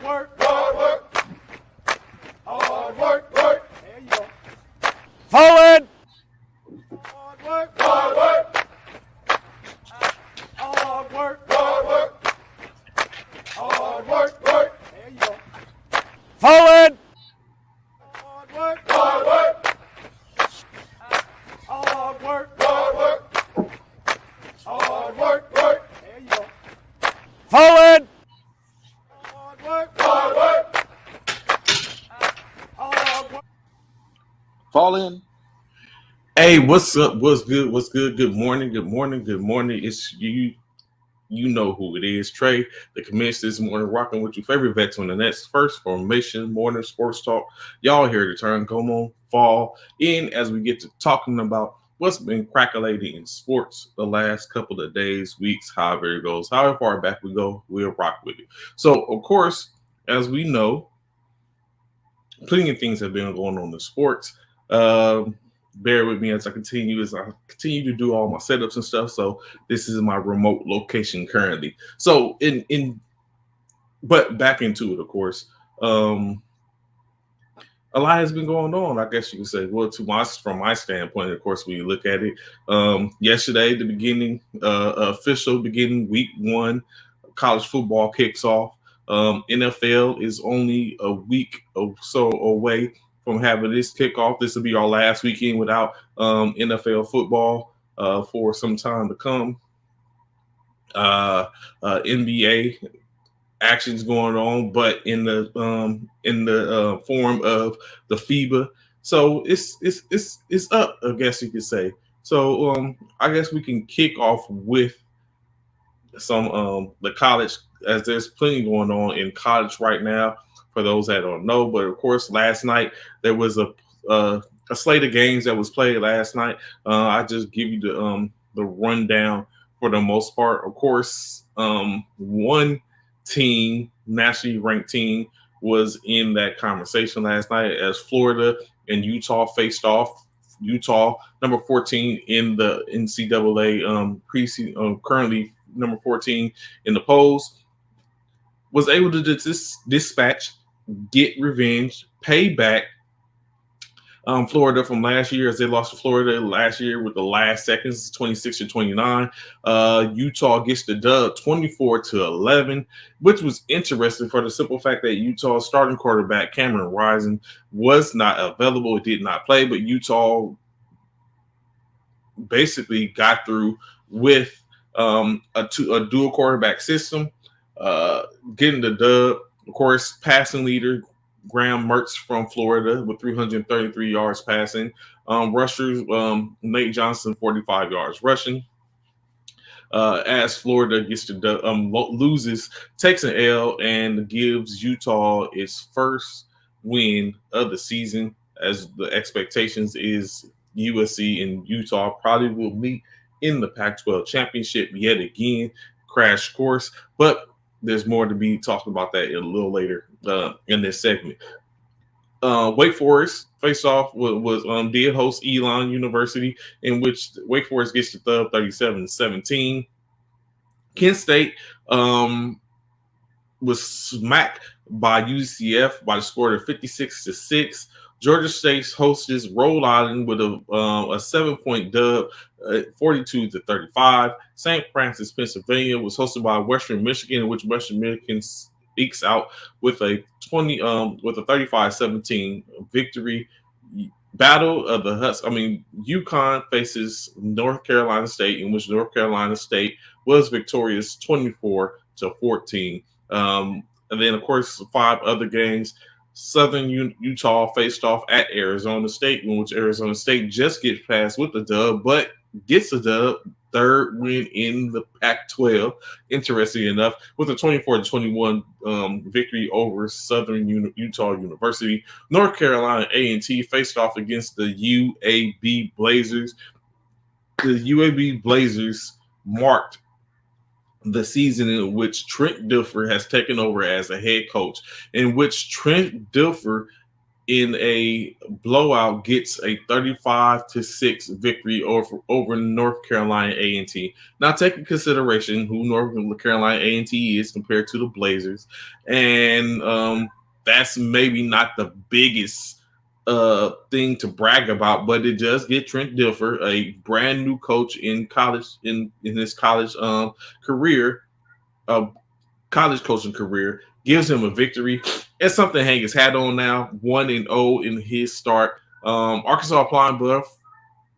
Forward. Forward. Forward. Fall in. Hey, what's up? What's good? What's good? Good morning. Good morning. Good morning. It's you. You know who it is. Trey, the commissioner this morning, rocking with your favorite vets on the next first formation morning sports talk. Y'all here to turn. Come on, fall in as we get to talking about what's been crackulating in sports the last couple of days, weeks, however it goes. However far back we go, we'll rock with it. So, of course, as we know, plenty of things have been going on in sports. Bear with me as I continue to do all my setups and stuff. So this is my remote location currently. So but back into it, of course. A lot has been going on, I guess you could say. Well, from my standpoint, of course, when you look at it, yesterday, the beginning, official beginning week 1, college football kicks off. NFL is only a week or so away from having this kickoff. This will be our last weekend without NFL football for some time to come. NBA actions going on, but in the form of the FIBA. So it's up, I guess you could say. So I guess we can kick off with some the college, as there's plenty going on in college right now for those that don't know. But of course, last night there was a slate of games that was played last night. I just give you the rundown for the most part. Of course, one team, nationally ranked team, was in that conversation last night as Florida and Utah faced off. Utah, number 14 in the NCAA preseason, currently number 14 in the polls, was able to dispatch, get revenge, pay back Florida from last year, as they lost to Florida last year with the last seconds, 26-29. Utah gets the dub 24-11, which was interesting for the simple fact that Utah's starting quarterback, Cameron Rising, was not available. It did not play, but Utah basically got through with a dual quarterback system, getting the dub. Of course, passing leader Graham Mertz from Florida with 333 yards passing. Rushers, Nate Johnson, 45 yards rushing. As Florida gets to loses, takes an L, and gives Utah its first win of the season, as the expectations is USC and Utah probably will meet in the Pac-12 championship yet again. Crash course, but there's more to be talked about that a little later in this segment. Wake Forest face off did host Elon University, in which Wake Forest gets the dub 37-17. Kent State was smacked by UCF by the score of 56-6. Georgia State hosts Rhode Island with a 7-point dub, 42-35. St. Francis, Pennsylvania was hosted by Western Michigan, in which Western Michigan ekes out with a 35-17 victory. Battle of the Huts. UConn faces North Carolina State, in which North Carolina State was victorious 24-14. And then, of course, 5 other games. Southern Utah faced off at Arizona State, in which Arizona State just gets past with the dub, but gets a dub, third win in the Pac-12, interesting enough, with a 24-21 victory over Southern Utah University. North Carolina A&T faced off against the UAB Blazers. The UAB Blazers marked the season in which Trent Dilfer has taken over as a head coach, in which Trent Dilfer in a blowout gets a 35-6 victory over North Carolina A&T. Now, take in consideration who North Carolina A&T is compared to the Blazers, and that's maybe not the biggest thing to brag about, but it does get Trent Dilfer, a brand new coach in college in his college career, college coaching career, gives him a victory. It's something to hang his hat on now. 1-0 in his start. Arkansas Pine Bluff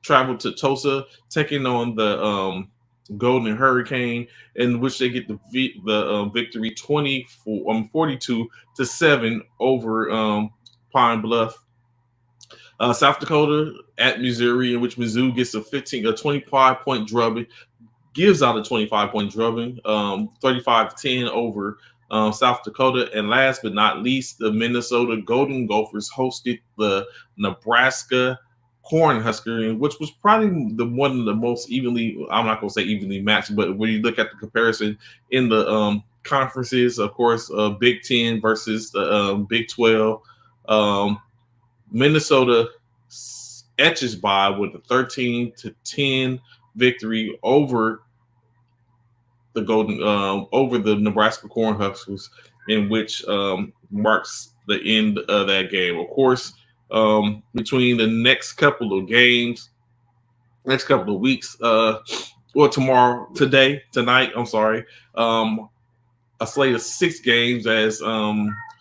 traveled to Tulsa, taking on the Golden Hurricane, in which they get the victory 42-7 over Pine Bluff. South Dakota at Missouri, in which Mizzou gets a 25-point drubbing, gives out a 25-point drubbing, 35-10 over South Dakota. And last but not least, the Minnesota Golden Gophers hosted the Nebraska Cornhusker, which was probably one of the most evenly, I'm not going to say evenly matched, but when you look at the comparison in the conferences, of course, Big Ten versus the Big 12, Minnesota etches by with a 13-10 victory over the Nebraska Cornhuskers, in which marks the end of that game. Of course, between the next couple of weeks, tonight, a slate of 6 games as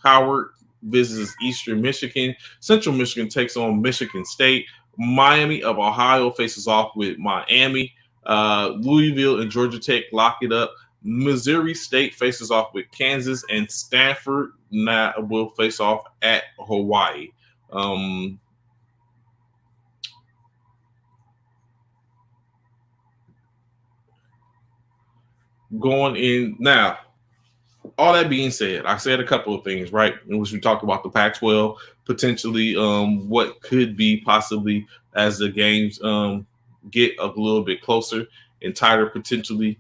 Howard visits Eastern Michigan. Central Michigan takes on Michigan State. Miami of Ohio faces off with Miami. Louisville and Georgia Tech lock it up. Missouri State faces off with Kansas, and Stanford will face off at Hawaii. Going in now. All that being said, I said a couple of things, right? In which we talked about the Pac-12 potentially, what could be possibly as the games get a little bit closer and tighter potentially.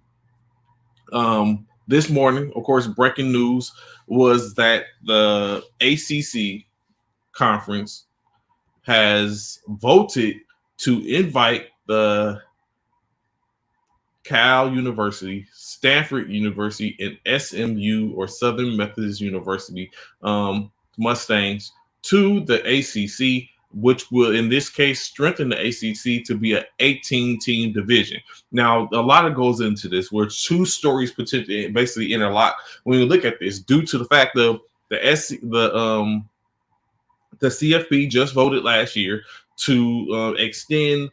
This morning, of course, breaking news was that the ACC conference has voted to invite the Cal University, Stanford University, and SMU or Southern Methodist University Mustangs to the ACC, which will, in this case, strengthen the ACC to be an 18-team division. Now, a lot of goes into this, where 2 stories potentially basically interlock when you look at this, due to the fact of the CFP just voted last year to extend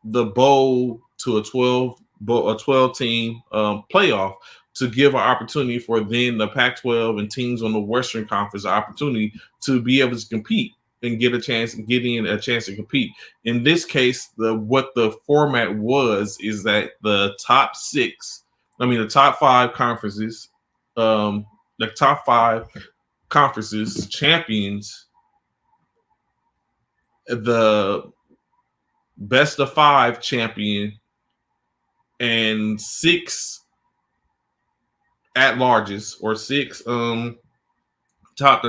the bowl to a 12-team playoff to give an opportunity for then the Pac-12 and teams on the Western Conference an opportunity to be able to compete and get a chance to compete. In this case, what the format is that the top 5 conferences, the top 5 conferences champions, the best of 5 champion, and 6 at-larges or 6 top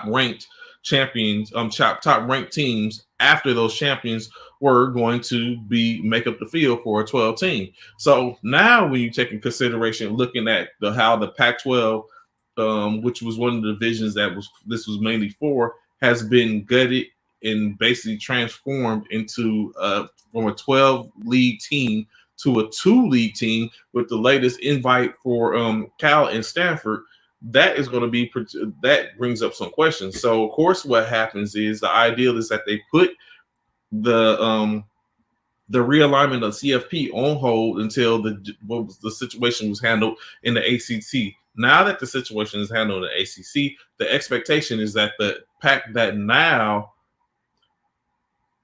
ranked champions, top ranked teams after those champions were going to make up the field for a 12 team. So now when you take in consideration looking at how the Pac-12, which was one of the divisions this was mainly for, has been gutted and basically transformed into from a 12 league team to a 2 league team with the latest invite for Cal and Stanford. That brings up some questions. So of course, what happens is the ideal is that they put the realignment of CFP on hold until the situation was handled in the ACC. Now that the situation is handled in the ACC, the expectation is that now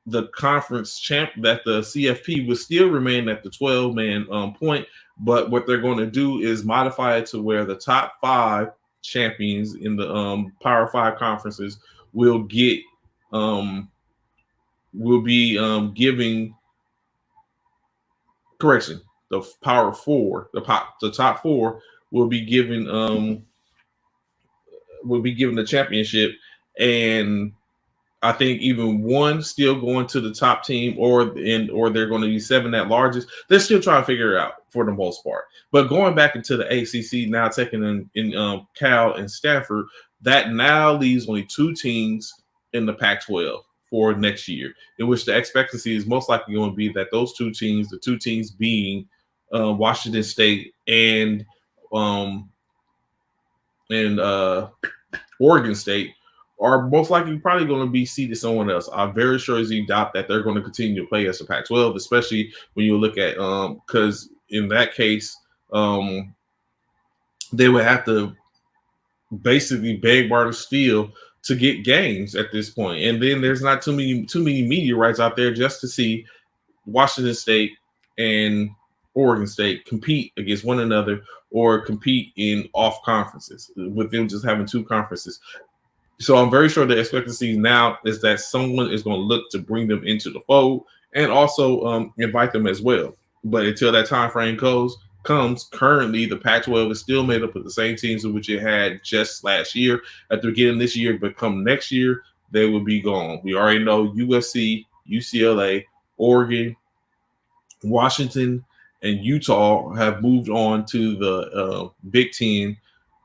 the conference that the CFP will still remain at the 12-man point, but what they're going to do is modify it to where the top 5 champions in the Power 5 conferences will be giving correction. The Power 4, the top 4 will be given the championship, and I think even one still going to the top team, or they're going to be 7 at largest. They're still trying to figure it out for the most part. But going back into the ACC now, taking in Cal and Stanford, that now leaves only 2 teams in the Pac-12 for next year, in which the expectancy is most likely going to be that those 2 teams, the 2 teams being Washington State and Oregon State, are most likely probably going to be seeded someone else. I'm very sure as you doubt that they're going to continue to play as the Pac-12, especially when you look at because in that case, they would have to basically beg, barter, steal to get games at this point. And then there's not too many media rights out there just to see Washington State and Oregon State compete against one another or compete in off conferences, with them just having 2 conferences. So I'm very sure the expectancy now is that someone is going to look to bring them into the fold and also invite them as well. But until that time frame comes, currently the Pac-12 is still made up of the same teams in which it had just last year. At the beginning of this year, but come next year, they will be gone. We already know USC, UCLA, Oregon, Washington, and Utah have moved on to the Big Ten.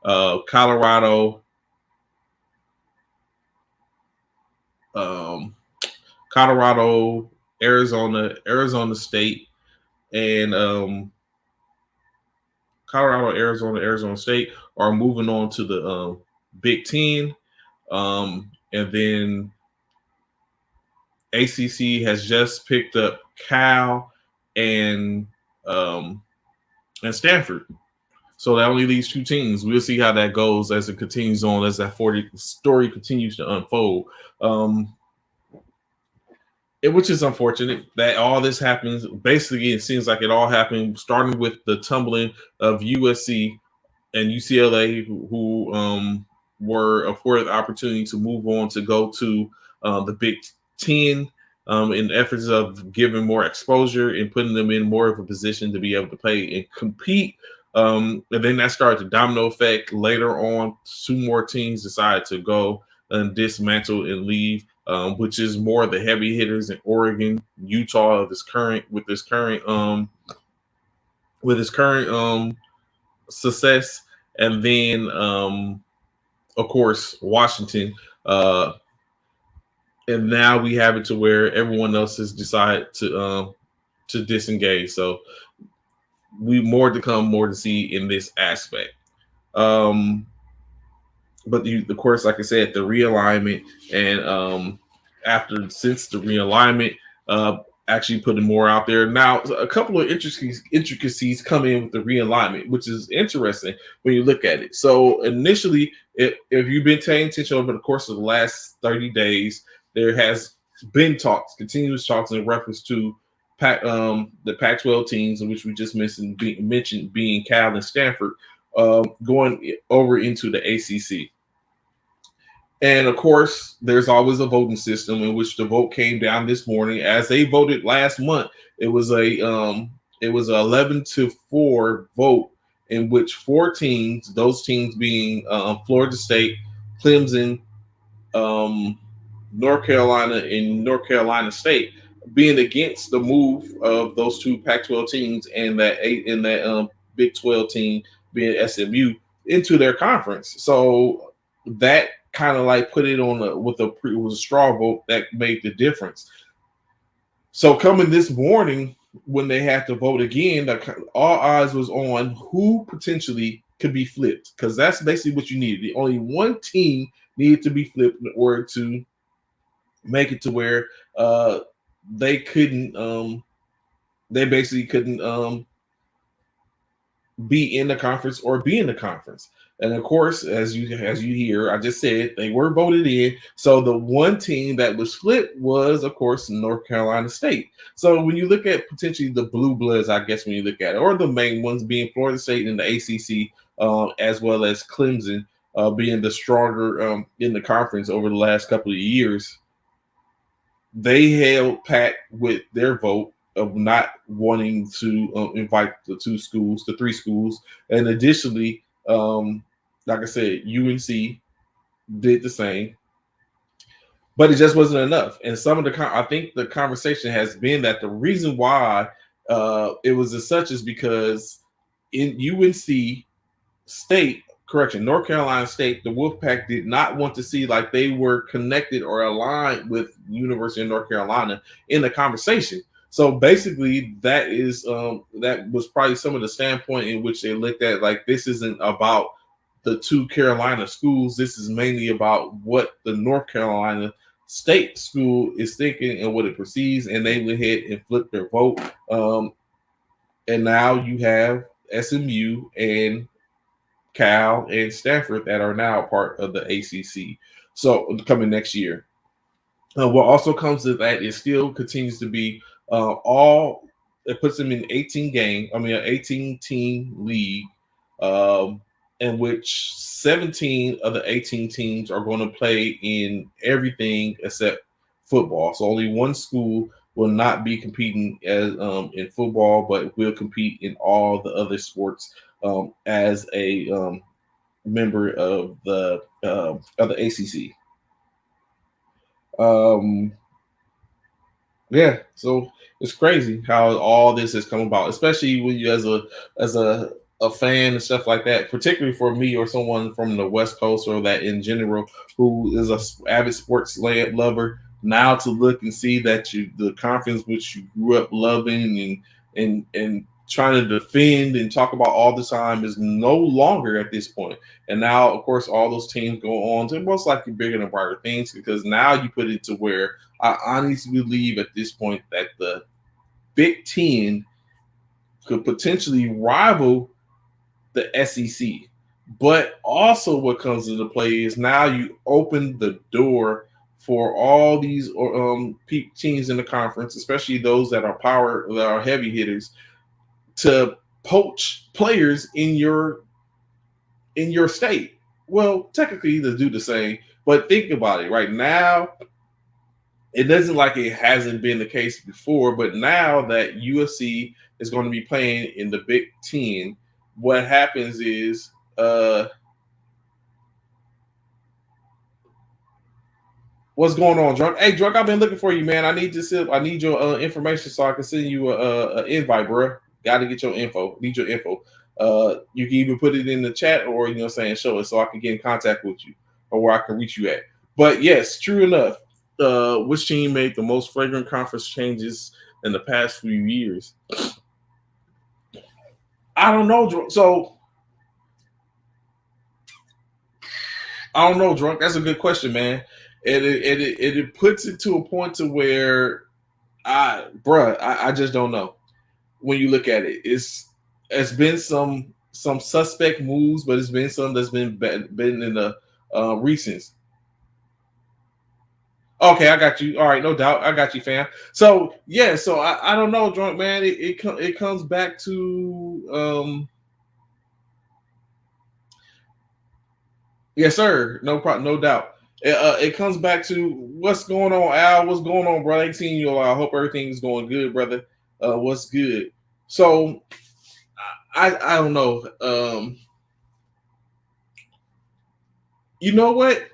Colorado, Arizona State, and Arizona State are moving on to the Big Ten, and then ACC has just picked up Cal and Stanford. So that only leaves 2 teams. We'll see how that goes as it continues on, as that story continues to unfold. Which is unfortunate that all this happens. Basically, it seems like it all happened starting with the tumbling of USC and UCLA, who were afforded the opportunity to move on to go to the Big Ten in efforts of giving more exposure and putting them in more of a position to be able to play and compete. And then that started to domino effect. Later on, 2 more teams decided to go and dismantle and leave, which is more of the heavy hitters in Oregon, Utah of his current success, and then of course Washington. And now we have it to where everyone else has decided to disengage. So more to come, more to see in this aspect. But of course, like I said, the realignment and since the realignment, actually putting more out there. Now, a couple of intricacies come in with the realignment, which is interesting when you look at it. So initially, if you've been paying attention over the course of the last 30 days, there has been continuous talks in reference to the Pac-12 teams, in which we just mentioned being Cal and Stanford, going over into the ACC. And of course, there's always a voting system in which the vote came down this morning. As they voted last month, it was a 11-4 vote in which 4 teams, those teams being Florida State, Clemson, North Carolina, and North Carolina State, being against the move of those 2 Pac-12 teams and that Big 12 team being SMU into their conference. So that kind of like put it on it was a straw vote that made the difference. So coming this morning, when they had to vote again, all eyes was on who potentially could be flipped, because that's basically what you needed. Only one team needed to be flipped in order to make it to where they basically couldn't be in the conference or be in the conference. And of course, as you hear, I just said they were voted in. So the one team that was flipped was, of course, North Carolina State. So when you look at potentially the blue bloods, I guess when you look at it, or the main ones being Florida State and the ACC, as well as Clemson being the stronger in the conference over the last couple of years, they held pat with their vote of not wanting to invite the 3 schools. And additionally, like I said, UNC did the same. but it just wasn't enough. And some of I think the conversation has been that the reason why it was as such is because in UNC State, correction, North Carolina State, the Wolfpack did not want to see like they were connected or aligned with University of North Carolina in the conversation. So basically, that was probably some of the standpoint in which they looked at like this isn't about the two Carolina schools. This is mainly about what the North Carolina State school is thinking and what it perceives, and they went ahead and flipped their vote. And now you have SMU and Cal and Stanford that are now part of the ACC. So coming next year. What also comes with that is still continues to be all. It puts them in 18 game. I mean, an 18 team league, in which 17 of the 18 teams are going to play in everything except football. So only one school will not be competing as in football, but will compete in all the other sports as a member of the ACC. Yeah, so it's crazy how all this has come about, especially when you as a fan and stuff like that. Particularly for me or someone from the West Coast or that in general who is a avid sports lover. Now to look and see that the conference which you grew up loving and trying to defend and talk about all the time is no longer at this point. And now, of course, all those teams go on to most likely bigger and brighter things because now you put it to where I honestly believe at this point that the Big Ten could potentially rival the SEC. But also, what comes into play is now you open the door for all these teams in the conference, especially those that are heavy hitters, to poach players in your state. Well, technically, they do the same, but think about it. Right now, it doesn't like it hasn't been the case before, but now that USC is going to be playing in the Big Ten, what happens is what's going on, Drunk? Hey, Drunk, I've been looking for you, man. I need your information so I can send you a invite, bro. Got to get your info. Need your info. You can even put it in the chat or show it so I can get in contact with you or where I can reach you at. But yes, true enough. Which team made the most flagrant conference changes in the past few years? I don't know. So I don't know, Drunk. That's a good question, man. It puts it to a point to where I just don't know. When you look at it, it's been some suspect moves, but it's been some that's been in the recent. Okay, I got you. All right, no doubt. I got you, fam. So yeah, so I don't know, Drunk man. It comes back to yes, sir. No problem, no doubt. It comes back to what's going on, Al. What's going on, brother? I ain't seen you a while. I hope everything's going good, brother. What's good? So I don't know. You know what?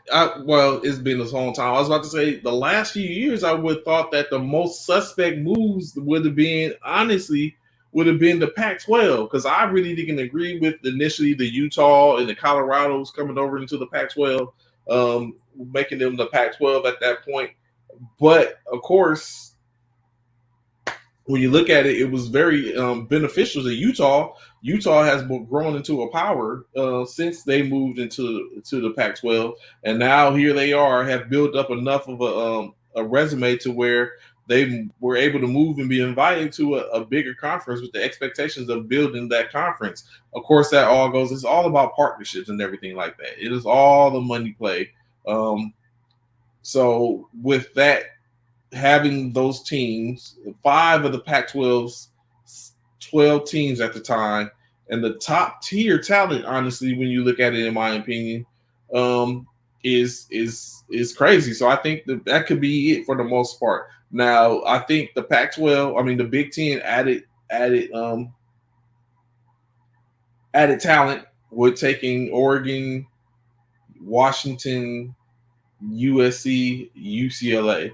Well, it's been a long time. I was about to say the last few years, I would have thought that the most suspect moves would have been, honestly, would have been the Pac-12 because I really didn't agree with initially the Utah and the Colorados coming over into the Pac-12, making them the Pac-12 at that point. But of course, when you look at it, it was very beneficial to Utah. Utah has grown into a power since they moved into the Pac-12, and now here they are, have built up enough of a resume to where they were able to move and be invited to a bigger conference with the expectations of building that conference. Of course, that all goes. It's all about partnerships and everything like that. It is all the money play. So with that, having those teams, 5 of the Pac-12's 12 teams at the time, and the top tier talent, honestly, when you look at it, in my opinion, is crazy. So I think that could be it for the most part. Now, I think the Pac-12, I mean the Big Ten added talent with taking Oregon, Washington, USC, UCLA.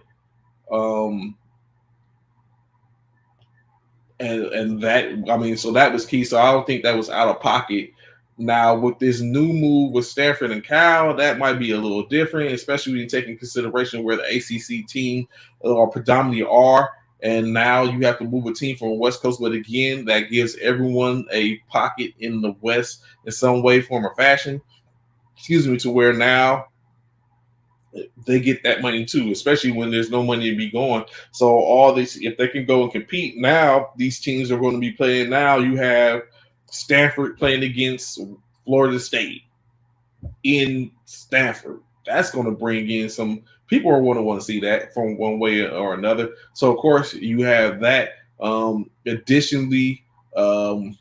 And that, I mean, so that was key. So I don't think that was out of pocket. Now with this new move with Stanford and Cal, that might be a little different, especially when you take into consideration where the ACC team predominantly are. And now you have to move a team from the West Coast, but again, that gives everyone a pocket in the West in some way, form, or fashion. Excuse me, to where now they get that money too, especially when there's no money to be going. So all this, if they can go and compete now, these teams are going to be playing. Now you have Stanford playing against Florida State in Stanford. That's going to bring in some people are going to want to see that from one way or another. So of course you have that. Additionally, UNC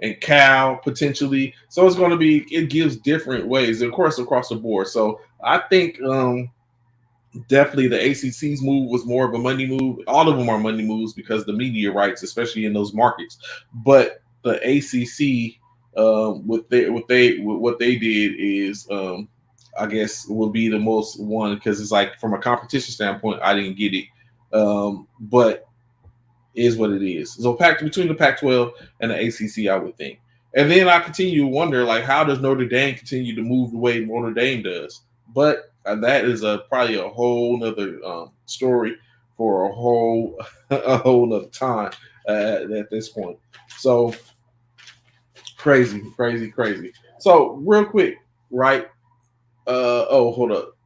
and Cal potentially. So it's going to be, it gives different ways, of course, across the board. So I think definitely the ACC's move was more of a money move. All of them are money moves because the media rights, especially in those markets. But the ACC, what they did is, I guess, will be the most one because it's like from a competition standpoint, I didn't get it, but is what it is. So between the Pac-12 and the ACC, I would think. And then I continue to wonder, like, how does Notre Dame continue to move the way Notre Dame does? But that is probably a whole nother story for a whole nother time at this point. So crazy. So real quick, right? Hold up.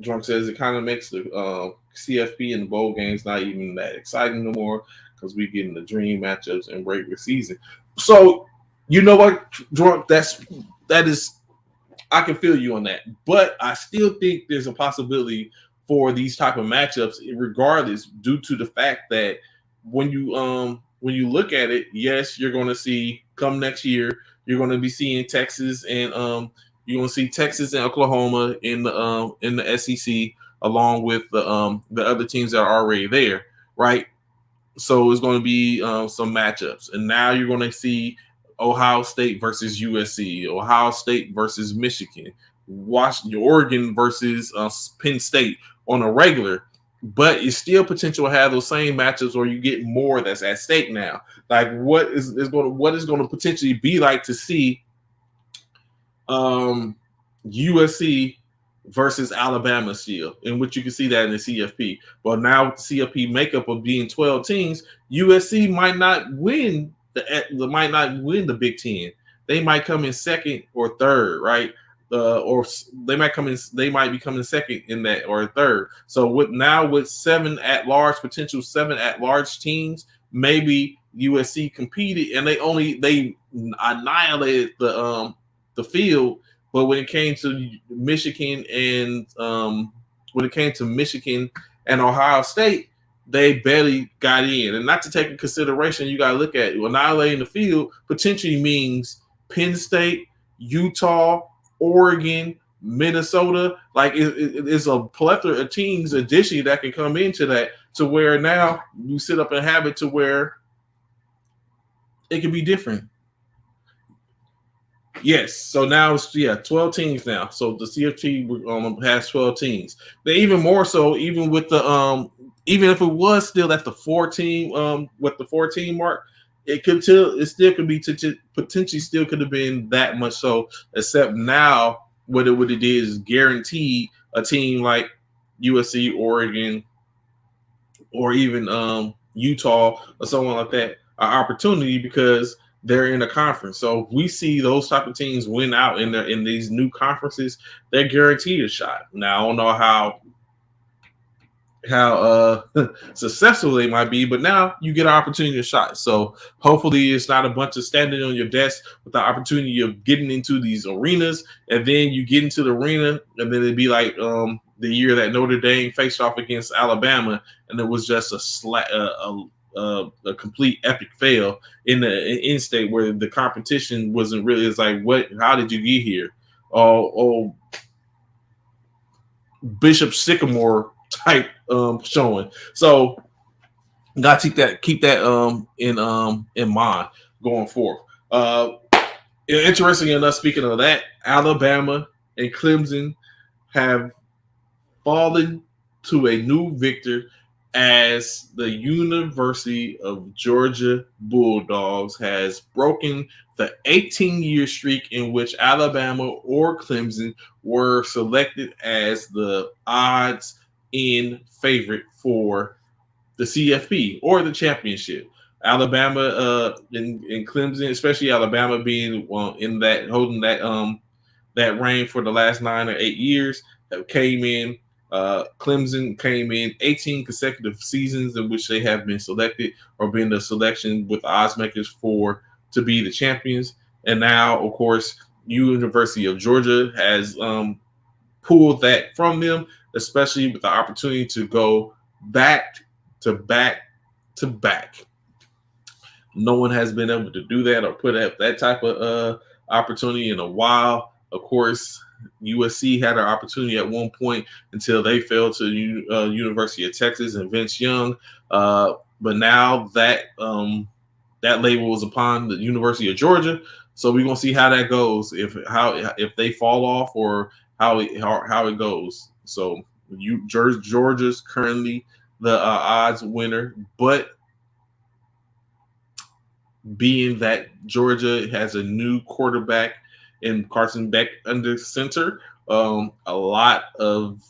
Drunk says it kind of makes the CFP and the bowl games not even that exciting no more because we're getting the dream matchups in regular season. So you know what, Drunk? That is, I can feel you on that, but I still think there's a possibility for these type of matchups, regardless, due to the fact that when you look at it, yes, you're going to see come next year, you're going to be seeing Texas and you're going to see Texas and Oklahoma in the SEC along with the other teams that are already there, right? So it's going to be some matchups, and now you're going to see Ohio State versus USC, Ohio State versus Michigan, Washington, Oregon versus Penn State on a regular. But it's still potential to have those same matchups, or you get more that's at stake now. Like what is going to potentially be like to see USC versus Alabama still, in which you can see that in the CFP. But now with the CFP makeup of being 12 teams, USC might not win the Big Ten. They might come in second or third, right? Or they might be coming second in that or third. So with 7 potential 7 at-large teams, maybe USC competed and they annihilated the field. But when it came to Michigan and Ohio State, they barely got in. And not to take in consideration, you got to look at it. Annihilating the field potentially means Penn State, Utah, Oregon, Minnesota. Like it's a plethora of teams additionally that can come into that, to where now you sit up and have it to where it can be different. Yes, so now it's 12 teams now. So the CFT has 12 teams. They even more so, even with the even if it was still at the 14 mark, it still could be potentially still could have been that much so. Except now, what it did is guaranteed a team like USC, Oregon, or even Utah or someone like that an opportunity because they're in a conference. So if we see those type of teams win out in these new conferences, they're guaranteed a shot. Now I don't know how successful they might be, but now you get an opportunity to shot. So hopefully it's not a bunch of standing on your desk with the opportunity of getting into these arenas, and then you get into the arena, and then it'd be like the year that Notre Dame faced off against Alabama, and it was just a complete epic fail in the in-state where the competition wasn't really. It's like, how did you get here? Oh, Bishop Sycamore type showing. So got to keep that in mind going forth. Interesting enough, speaking of that, Alabama and Clemson have fallen to a new victor as the University of Georgia Bulldogs has broken the 18-year streak in which Alabama or Clemson were selected as the odds-in favorite for the CFP or the championship. Alabama and Clemson, especially Alabama being in that holding that reign for the last 9 or 8 years, came in. Clemson came in 18 consecutive seasons in which they have been selected or been the selection with odds makers for to be the champions. And now, of course, University of Georgia has pulled that from them, especially with the opportunity to go back to back to back. No one has been able to do that or put up that type of opportunity in a while. Of course, USC had an opportunity at one point until they fell to University of Texas and Vince Young. But now that that label is upon the University of Georgia, so we're gonna see how that goes. If they fall off or how it goes. So Georgia's currently the odds winner, but being that Georgia has a new quarterback in Carson Beck under center, a lot of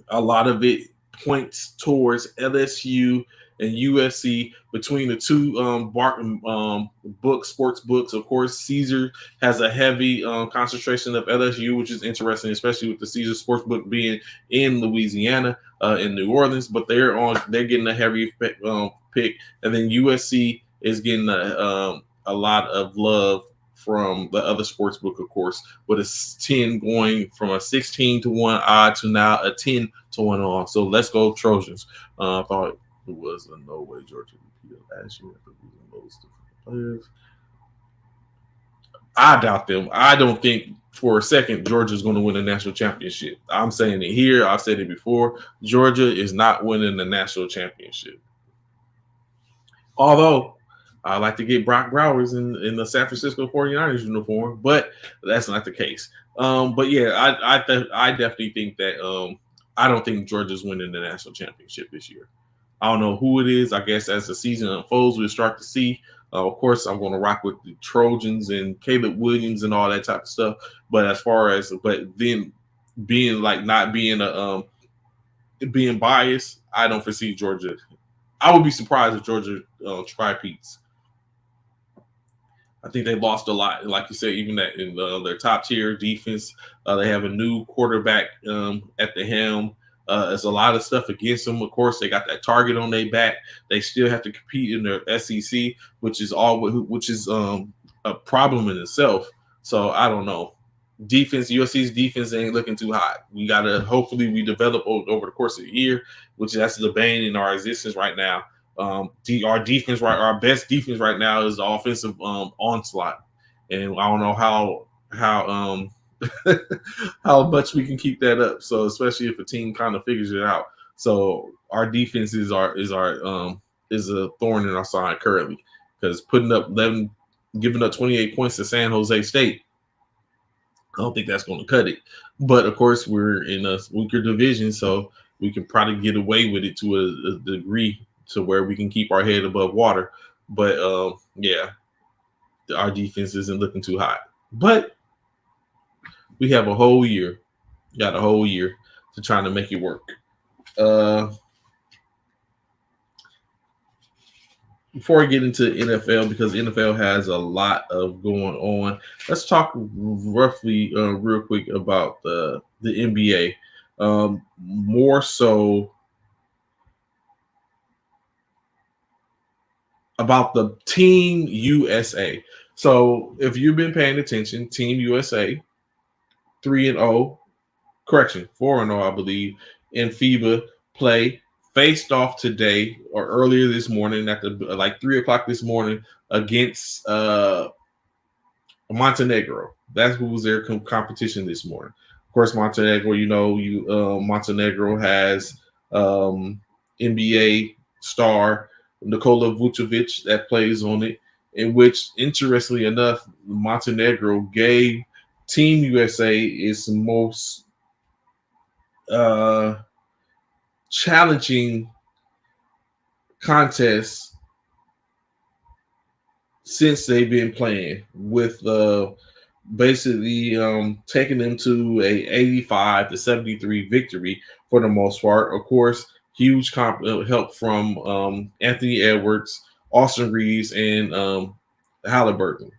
it points towards LSU and USC between the two sports books. Of course, Caesar has a heavy concentration of LSU, which is interesting, especially with the Caesar sports book being in Louisiana, in New Orleans. But they're getting a heavy pick, and then USC is getting a lot of love from the other sports book, of course, with a 10 going from a 16-1 odd to now a 10-1 on. So let's go Trojans. I thought it was a no way Georgia repeated last year after losing those different players. I doubt them. I don't think for a second Georgia's going to win a national championship. I'm saying it here. I've said it before. Georgia is not winning the national championship. Although I like to get Brock Bowers in the San Francisco 49ers uniform, but that's not the case. But yeah, I definitely think that I don't think Georgia's winning the national championship this year. I don't know who it is. I guess as the season unfolds, we'll start to see. Of course, I'm going to rock with the Trojans and Caleb Williams and all that type of stuff. But then being like not being being biased, I don't foresee Georgia. I would be surprised if Georgia tri-peats. I think they lost a lot. Like you said, even that in their top tier defense, they have a new quarterback at the helm. There's a lot of stuff against them. Of course, they got that target on their back. They still have to compete in their SEC, which is a problem in itself. So I don't know. USC's defense ain't looking too hot. We gotta hopefully we develop over the course of the year, which that's the bane in our existence right now. Our defense, our best defense right now is the offensive onslaught, and I don't know how how much we can keep that up. So especially if a team kind of figures it out. So our defense is a thorn in our side currently, because giving up 28 points to San Jose State, I don't think that's going to cut it. But of course, we're in a weaker division, so we can probably get away with it to a degree to where we can keep our head above water. But yeah, our defense isn't looking too hot. But we have a whole year, to try to make it work. Before I get into NFL, because the NFL has a lot of going on, let's talk roughly real quick about the NBA. More so about the Team USA. So if you've been paying attention, Team USA 3-0, 4-0, I believe, in FIBA play faced off today or earlier this morning at like 3:00 this morning against Montenegro. That's who was their competition this morning. Of course, Montenegro, Montenegro has NBA star Nikola Vucevic that plays on it, in which, interestingly enough, Montenegro gave Team USA is the most challenging contest since they've been playing, with basically taking them to a 85-73 victory for the most part. Of course, huge help from Anthony Edwards, Austin Reeves, and Halliburton,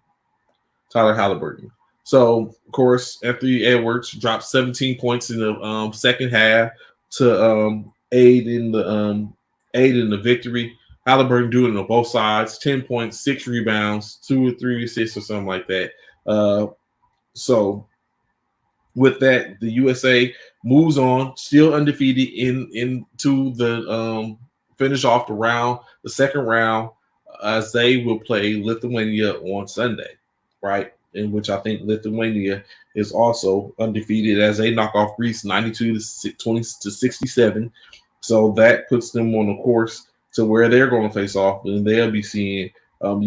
Tyler Halliburton. So, of course, Anthony Edwards dropped 17 points in the second half to aid in the victory. Halliburton doing it on both sides, 10 points, 6 rebounds, 2 or 3 assists or something like that. So with that, the USA moves on, still undefeated into the finish off the second round, as they will play Lithuania on Sunday, right? In which I think Lithuania is also undefeated, as they knock off Greece 92 to 20 to 67. So that puts them on a course to where they're going to face off, and they'll be seeing Team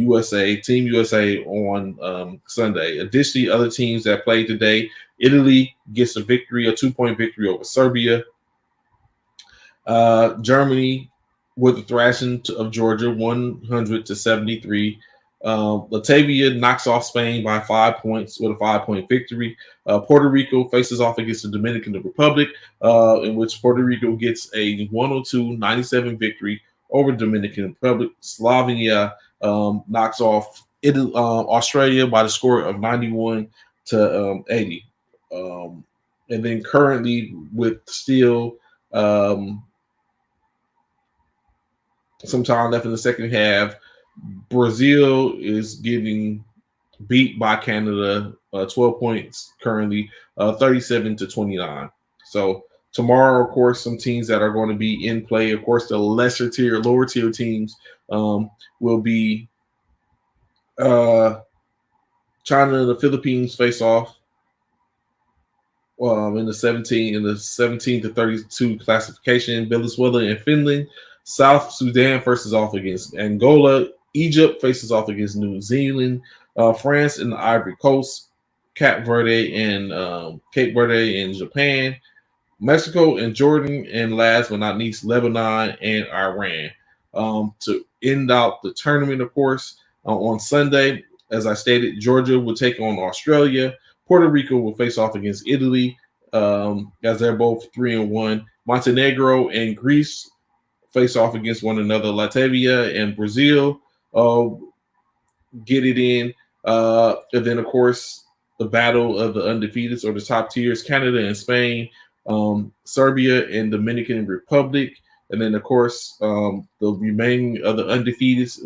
USA on Sunday. Additionally, other teams that played today: Italy gets a 2-point victory over Serbia. Germany with the thrashing of Georgia, 100 to 73. Latvia knocks off Spain by 5 points with a 5-point victory. Puerto Rico faces off against the Dominican Republic, in which Puerto Rico gets a 102-97 victory over the Dominican Republic. Slovenia knocks off Australia by the score of 91 to 80. And then currently, with still some time left in the second half, Brazil is getting beat by Canada, 12 points currently, 37 to 29. So tomorrow, of course, some teams that are going to be in play. Of course, the lower tier teams will be China and the Philippines face off in the 17 to 32 classification. Venezuela and Finland. South Sudan faces off against Angola. Egypt faces off against New Zealand. France and the Ivory Coast. Cape Verde and Japan. Mexico and Jordan, and last but not least, Lebanon and Iran. To end out the tournament, of course, on Sunday, as I stated, Georgia will take on Australia. Puerto Rico will face off against Italy, as they're both 3-1. Montenegro and Greece face off against one another. Latvia and Brazil get it in. And then, of course, the battle of the undefeateds, or the top tiers: Canada and Spain, Serbia and Dominican Republic. And then, of course, the remaining of the undefeateds: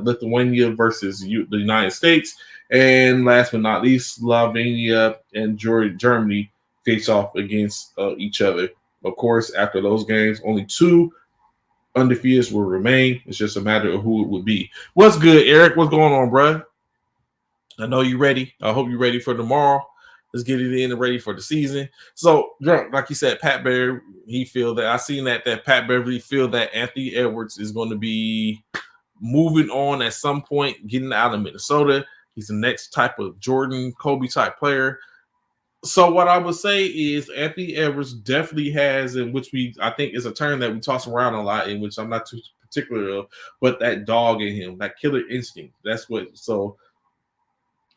Lithuania versus the United States. And last but not least, Slovenia and Germany face off against each other. Of course, after those games, only 2 undefeateds will remain. It's just a matter of who it would be. What's good, Eric? What's going on, bro? I know you're ready. I hope you're ready for tomorrow. Let's get it in and ready for the season. So, like you said, Pat Beverly, he feel that. I seen that Pat Beverly feel that Anthony Edwards is going to be moving on at some point, getting out of Minnesota. He's the next type of Jordan, Kobe type player. So what I would say is Anthony Edwards definitely has, in which I think is a term that we toss around a lot, in which I'm not too particular of, but that dog in him, that killer instinct. That's what. So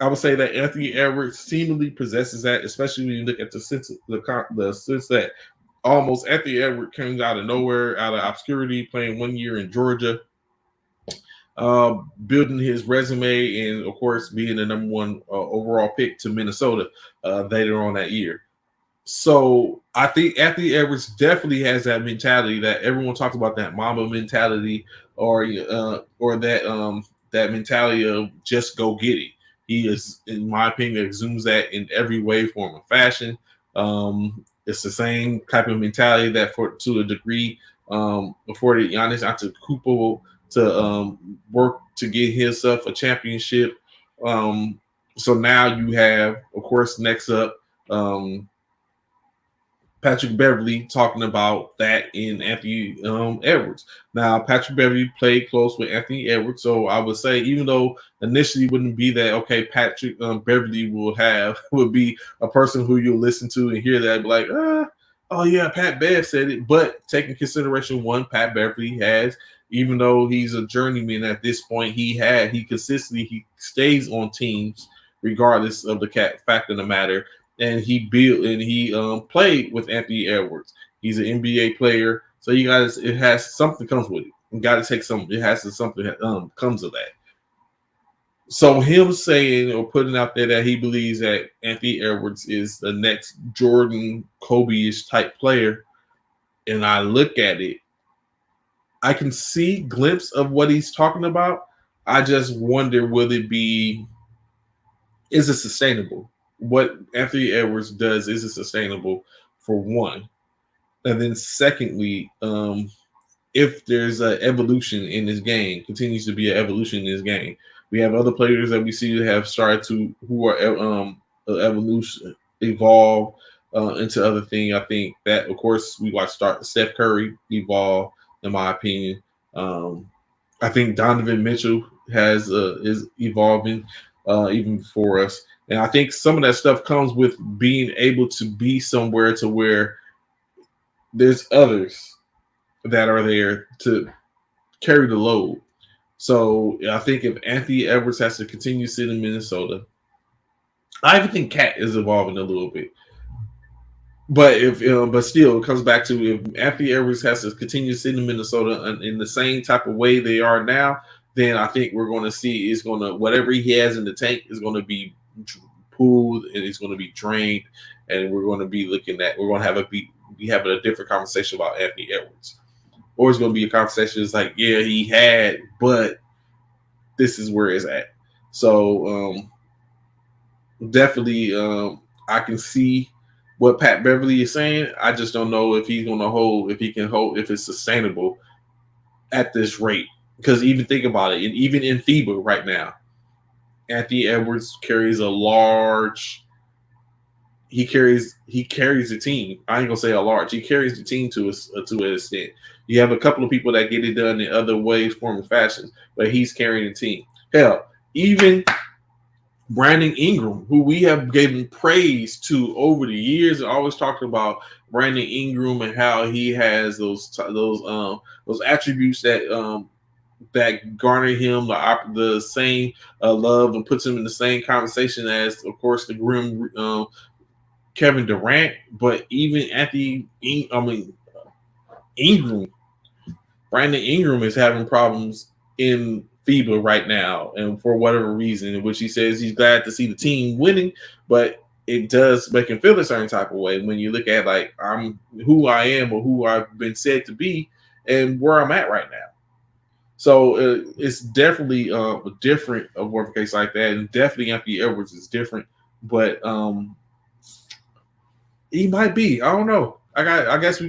I would say that Anthony Edwards seemingly possesses that, especially when you look at the sense that almost Anthony Edwards comes out of nowhere, out of obscurity, playing 1 year in Georgia, building his resume, and of course being the number 1 overall pick to Minnesota later on that year. So I think Anthony Edwards definitely has that mentality that everyone talks about, that Mamba mentality, or that mentality of just go get it. He is, in my opinion, exudes that in every way, form, and fashion. It's the same type of mentality that, to a degree, afforded Giannis Antetokounmpo to work to get himself a championship. So now you have, of course, next up, Patrick Beverly talking about that in Anthony Edwards. Now, Patrick Beverly played close with Anthony Edwards, so I would say, even though initially wouldn't be that, okay, Patrick Beverly would be a person who you'll listen to and hear that, be like, oh yeah, Pat Bev said it. But taking consideration, one, Pat Beverly has, even though he's a journeyman at this point, he stays on teams regardless of the fact of the matter, and he played with Anthony Edwards. He's an NBA player, so you guys, it has something comes with it. You got to take some. It has to something that comes of that. So him saying or putting out there that he believes that Anthony Edwards is the next Jordan Kobe-ish type player, and I look at it, I can see glimpse of what he's talking about. I just wonder, is it sustainable? What Anthony Edwards does, is it sustainable, for one? And then secondly, if there's an evolution in this game, continues to be an evolution in this game. We have other players that we see have started who are evolve into other things. I think that, of course, we watched Steph Curry evolve, in my opinion. I think Donovan Mitchell is evolving even before us. And I think some of that stuff comes with being able to be somewhere to where there's others that are there to carry the load. So I think if Anthony Edwards has to continue sitting in Minnesota, I even think Cat is evolving a little bit. But but still, it comes back to, if Anthony Edwards has to continue sitting in Minnesota in the same type of way they are now, then I think we're going to see whatever he has in the tank is going to be pooled and it's going to be drained, and we're going to be having a different conversation about Anthony Edwards, or it's going to be a conversation that's like, yeah, he had, but this is where it's at. So definitely, I can see what Pat Beverly is saying. I just don't know if he's going to hold, if it's sustainable at this rate. Because even think about it, and even in FIBA right now, Anthony Edwards carries he carries the team. I ain't gonna say a large. He carries the team to an extent. You have a couple of people that get it done in other ways, form, and fashions, but he's carrying the team. Hell, even Brandon Ingram, who we have given praise to over the years, and always talking about Brandon Ingram and how he has those attributes that garner him the same love and puts him in the same conversation as, of course, the grim Kevin Durant. But even Ingram, Brandon Ingram is having problems in FIBA right now, and for whatever reason, in which he says he's glad to see the team winning, but it does make him feel a certain type of way when you look at, like, I'm who I am or who I've been said to be and where I'm at right now. So it's definitely different of a case like that, and definitely Anthony Edwards is different, but he might be. I don't know. I guess we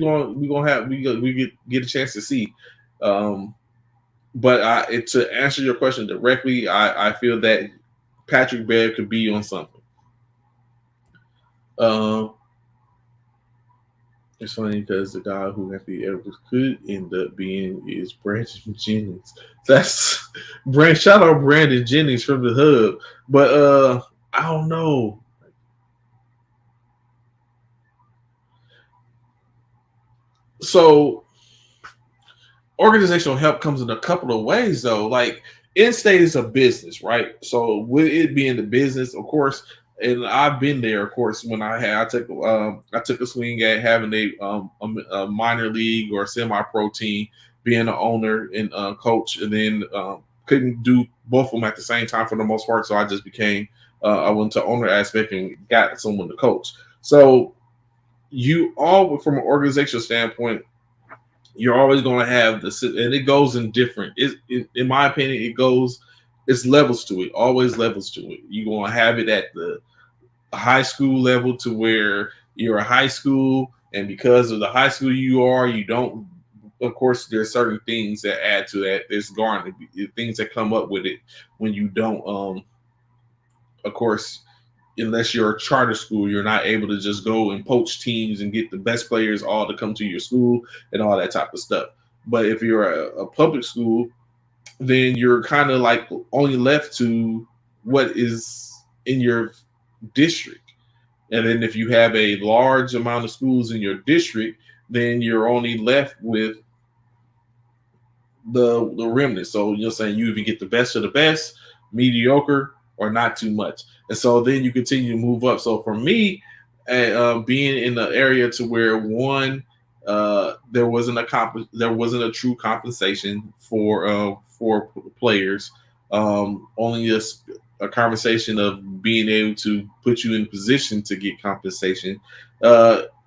get a chance to see. But to answer your question directly, I feel that Patrick Bev could be on something. It's funny because the guy who Anthony Edwards could end up being is Brandon Jennings. Shout out Brandon Jennings from the Hub. But I don't know. So organizational help comes in a couple of ways, though. Like, in-state is a business, right? So with it being the business, of course, and I've been there, of course, when I took a swing at having a minor league or semi-pro team, being an owner and coach, and then couldn't do both of them at the same time for the most part. So I just became I went to owner aspect and got someone to coach. So you all, from an organizational standpoint, you're always going to have and it goes in different. In my opinion, it's levels to it. Always levels to it. You're going to have it at the high school level, to where you're a high school, and because of the high school you don't. Of course, there's certain things that add to that. There's going to be things that come up with it when you don't. Of course, unless you're a charter school, you're not able to just go and poach teams and get the best players all to come to your school and all that type of stuff. But if you're a public school, then you're kind of like only left to what is in your district. And then if you have a large amount of schools in your district, then you're only left with the remnant. So you're saying you either get the best of the best, mediocre, or not too much. And so then you continue to move up. So for me, being in the area to where one, there wasn't a true compensation for players. Only a conversation of being able to put you in position to get compensation.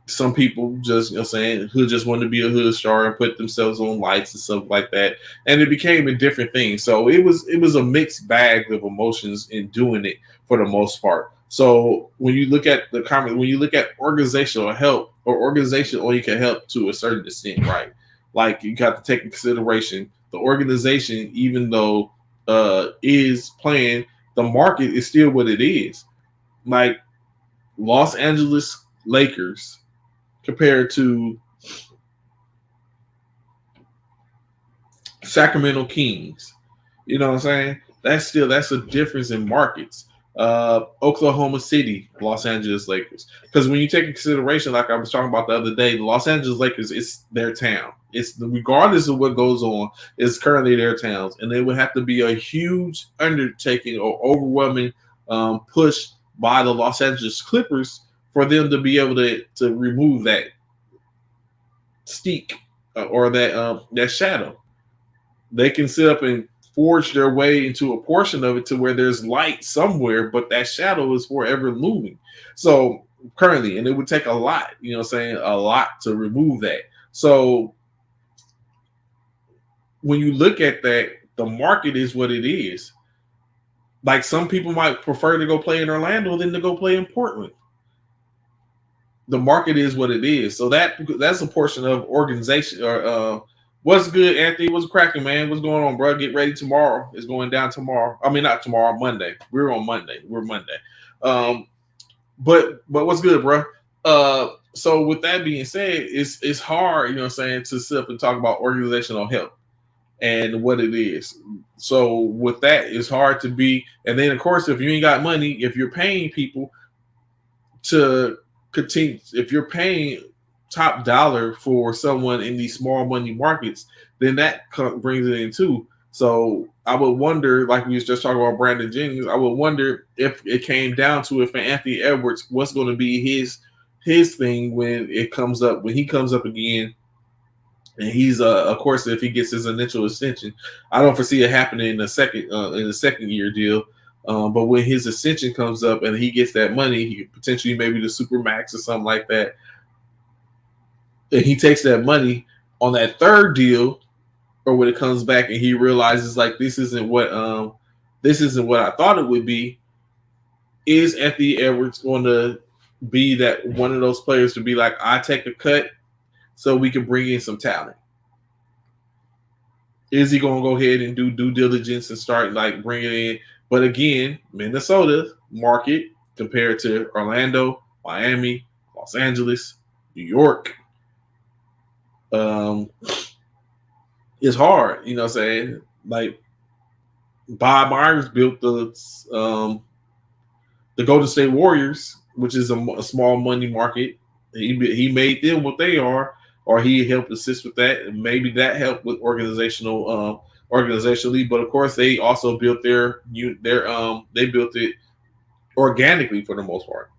Some people just, who just wanted to be a hood star and put themselves on lights and stuff like that, and it became a different thing. So it was a mixed bag of emotions in doing it for the most part. So when you look at when you look at organizational help or organization, or you can help to a certain extent, right? Like you got to take in consideration the organization, even though is playing, the market is still what it is. Like Los Angeles Lakers compared to Sacramento Kings. You know what I'm saying? That's a difference in markets. Oklahoma City, Los Angeles Lakers. Because when you take in consideration, like I was talking about the other day, the Los Angeles Lakers, it's their town. It's regardless of what goes on, it's currently their towns. And it would have to be a huge undertaking or overwhelming push by the Los Angeles Clippers for them to be able to remove that steak or that shadow. They can sit up and forge their way into a portion of it to where there's light somewhere, but that shadow is forever looming. So currently, and it would take a lot, a lot to remove that. So when you look at that, the market is what it is. Like some people might prefer to go play in Orlando than to go play in Portland. The market is what it is. So that's a portion of organization. Or what's good, Anthony? What's cracking, man? What's going on, bro? Get ready tomorrow. It's going down tomorrow. I mean, not tomorrow, Monday. We're on Monday. We're Monday. But what's good, bro? So with that being said, it's hard, to sit up and talk about organizational help and what it is. So with that, it's hard to be. And then, of course, if you ain't got money, if you're paying people to continue, if you're paying top dollar for someone in these small money markets, then that brings it in too. So I would wonder, like we was just talking about Brandon Jennings, I would wonder if it came down to if Anthony Edwards, what's going to be his thing when he comes up again. And he's of course, if he gets his initial extension, I don't foresee it happening in the second year deal. But when his ascension comes up and he gets that money, he potentially maybe the super max or something like that, and he takes that money on that third deal, or when it comes back and he realizes like this isn't what I thought it would be. Is Anthony Edwards going to be that one of those players to be like, I take a cut so we can bring in some talent? Is he going to go ahead and do due diligence and start like bringing in? But again, Minnesota market compared to Orlando, Miami, Los Angeles, New York, it's hard. You know what I'm saying? Like Bob Myers built the Golden State Warriors, which is a small money market. He made them what they are, or he helped assist with that, and maybe that helped with organizationally. But of course, they also built they built it organically for the most part.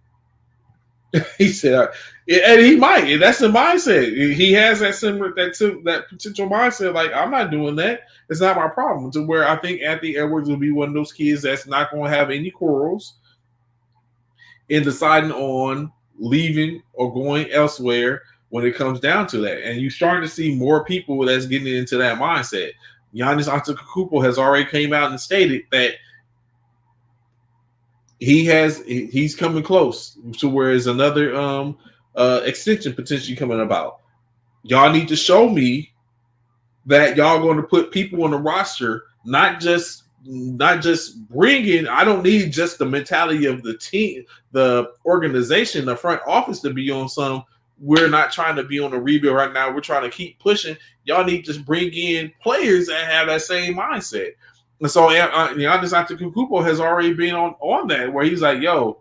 He said, and he might, and that's the mindset. He has that potential mindset. Like, I'm not doing that. It's not my problem. To where I think Anthony Edwards will be one of those kids that's not going to have any quarrels in deciding on leaving or going elsewhere when it comes down to that. And you're starting to see more people that's getting into that mindset. Giannis Antetokounmpo has already came out and stated that he's coming close to where there's another extension potentially coming about. Y'all need to show me that y'all going to put people on the roster, not just not just bringing. I don't need just the mentality of the team, the organization, the front office to be on some. We're not trying to be on a rebuild right now. We're trying to keep pushing. Y'all need to just bring in players that have that same mindset. And so Giannis Antetokounmpo has already been on that, where he's like, yo,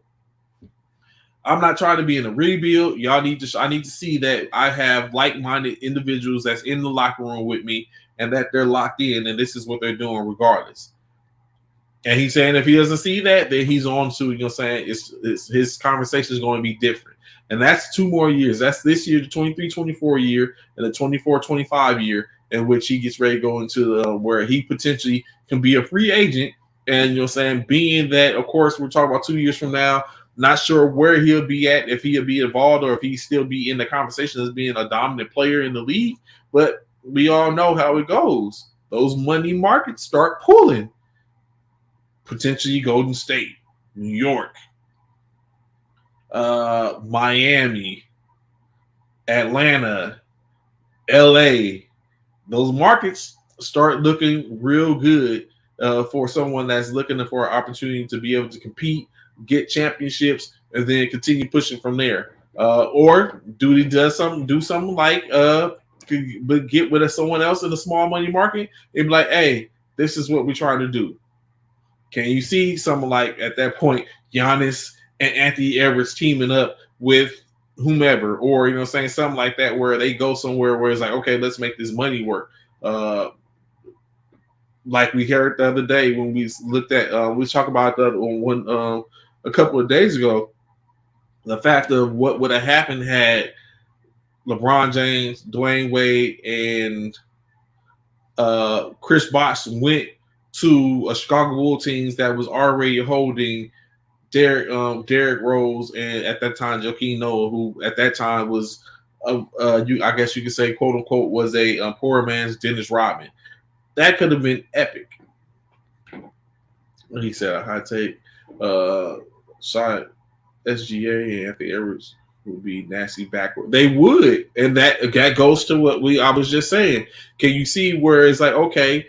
I'm not trying to be in a rebuild. I need to see that I have like-minded individuals that's in the locker room with me and that they're locked in, and this is what they're doing regardless. And he's saying if he doesn't see that, then he's on to, saying it's his conversation is going to be different. And that's 2 more years. That's this year, the 23-24 year, and the 24-25 year, in which he gets ready to go into where he potentially can be a free agent. And, being that, of course, we're talking about 2 years from now, not sure where he'll be at, if he'll be involved or if he still be in the conversation as being a dominant player in the league. But we all know how it goes. Those money markets start pulling. Potentially Golden State, New York, Miami, Atlanta, LA. Those markets start looking real good for someone that's looking for an opportunity to be able to compete, get championships, and then continue pushing from there. Or do something like but get with someone else in the small money market and be like, hey, this is what we're trying to do. Can you see someone like, at that point, Giannis and Anthony Edwards teaming up with whomever, or, something like that, where they go somewhere where it's like, okay, let's make this money work. Like we heard the other day when we looked at, we talked about that one a couple of days ago, the fact of what would have happened had LeBron James, Dwayne Wade, and Chris Bosh went to a Chicago Bulls team that was already holding Derrick Rose and at that time Joakim Noah, who at that time was, I guess you could say, quote unquote, was a poor man's Dennis Rodman. That could have been epic. What he said, a high take shot SGA and Anthony Edwards would be nasty backward. They would, and that goes to what I was just saying. Can you see where it's like, okay,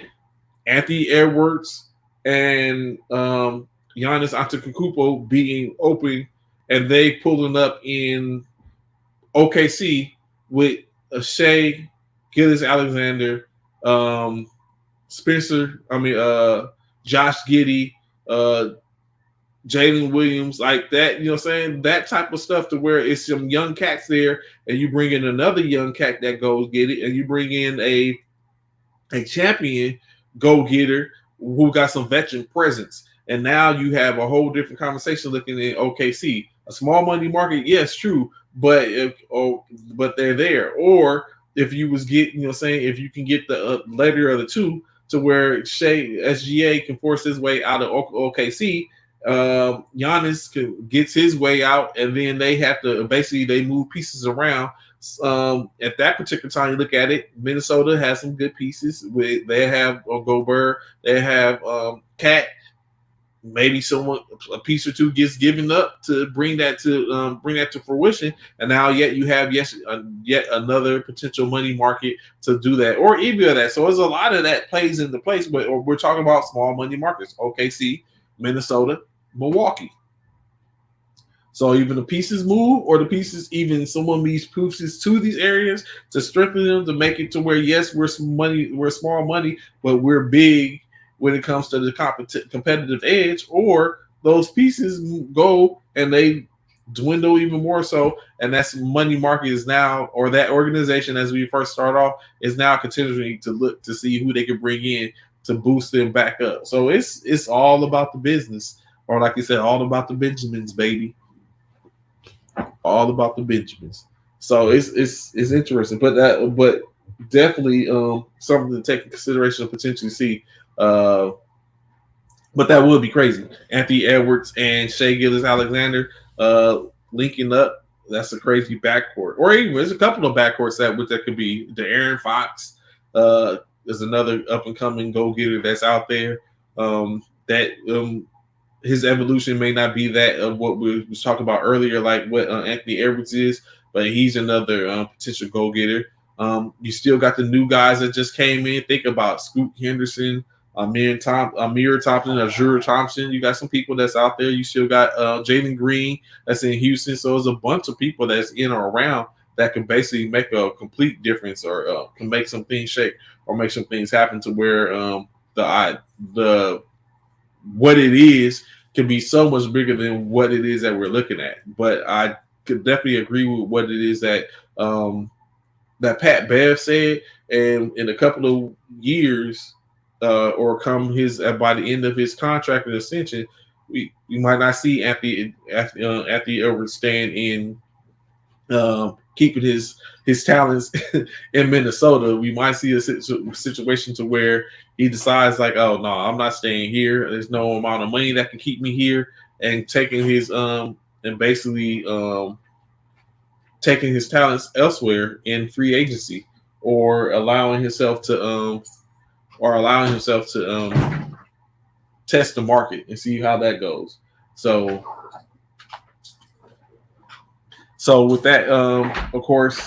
Anthony Edwards and Giannis Antetokounmpo being open, and they pulling up in OKC with Shea, Gilgeous-Alexander, Josh Giddey, Jalen Williams, like that, that type of stuff, to where it's some young cats there, and you bring in another young cat that goes get it, and you bring in a champion go-getter who got some veteran presence. And now you have a whole different conversation looking at OKC. A small money market, yes, true, but they're there. Or if you was getting, if you can get the later of the two, to where SGA can force his way out of OKC, Giannis gets his way out, and then they have to they move pieces around. At that particular time, you look at it, Minnesota has some good pieces. They have Gobert, they have Cat. Maybe a piece or two gets given up to bring that to fruition, and now you have yet another potential money market to do that, or either of that. So there's a lot of that plays into place, but we're talking about small money markets: OKC, Minnesota, Milwaukee. So even the pieces move, or the pieces, even someone moves pieces to these areas to strengthen them, to make it to where, yes, we're small money, but we're big when it comes to the competitive edge, or those pieces go and they dwindle even more so, and that's money market is now, or that organization, as we first start off, is now continuing to look to see who they can bring in to boost them back up. So it's all about the business, or like you said, all about the Benjamins, baby. All about the Benjamins. So it's interesting, but definitely something to take into consideration and potentially see. But that would be crazy. Anthony Edwards and Shea Gilgeous-Alexander linking up. That's a crazy backcourt. Or even there's a couple of backcourts that could be. The Aaron Fox is another up and coming go getter that's out there. His evolution may not be that of what we was talking about earlier, like what Anthony Edwards is, but he's another potential go getter. You still got the new guys that just came in. Think about Scoot Henderson, Amir Thompson, Azure Thompson. You got some people that's out there. You still got Jalen Green that's in Houston. So there's a bunch of people that's in or around that can basically make a complete difference, or can make some things shake, or make some things happen to where the what it is can be so much bigger than what it is that we're looking at. But I could definitely agree with what it is that Pat Bev said, and in a couple of years, or come by the end of his contract and extension, we might not see Anthony Edwards staying in, keeping his talents in Minnesota. We might see a situation to where he decides like, oh no, I'm not staying here. There's no amount of money that can keep me here, and taking his and basically taking his talents elsewhere in free agency, or allowing himself to test the market and see how that goes. So with that, of course,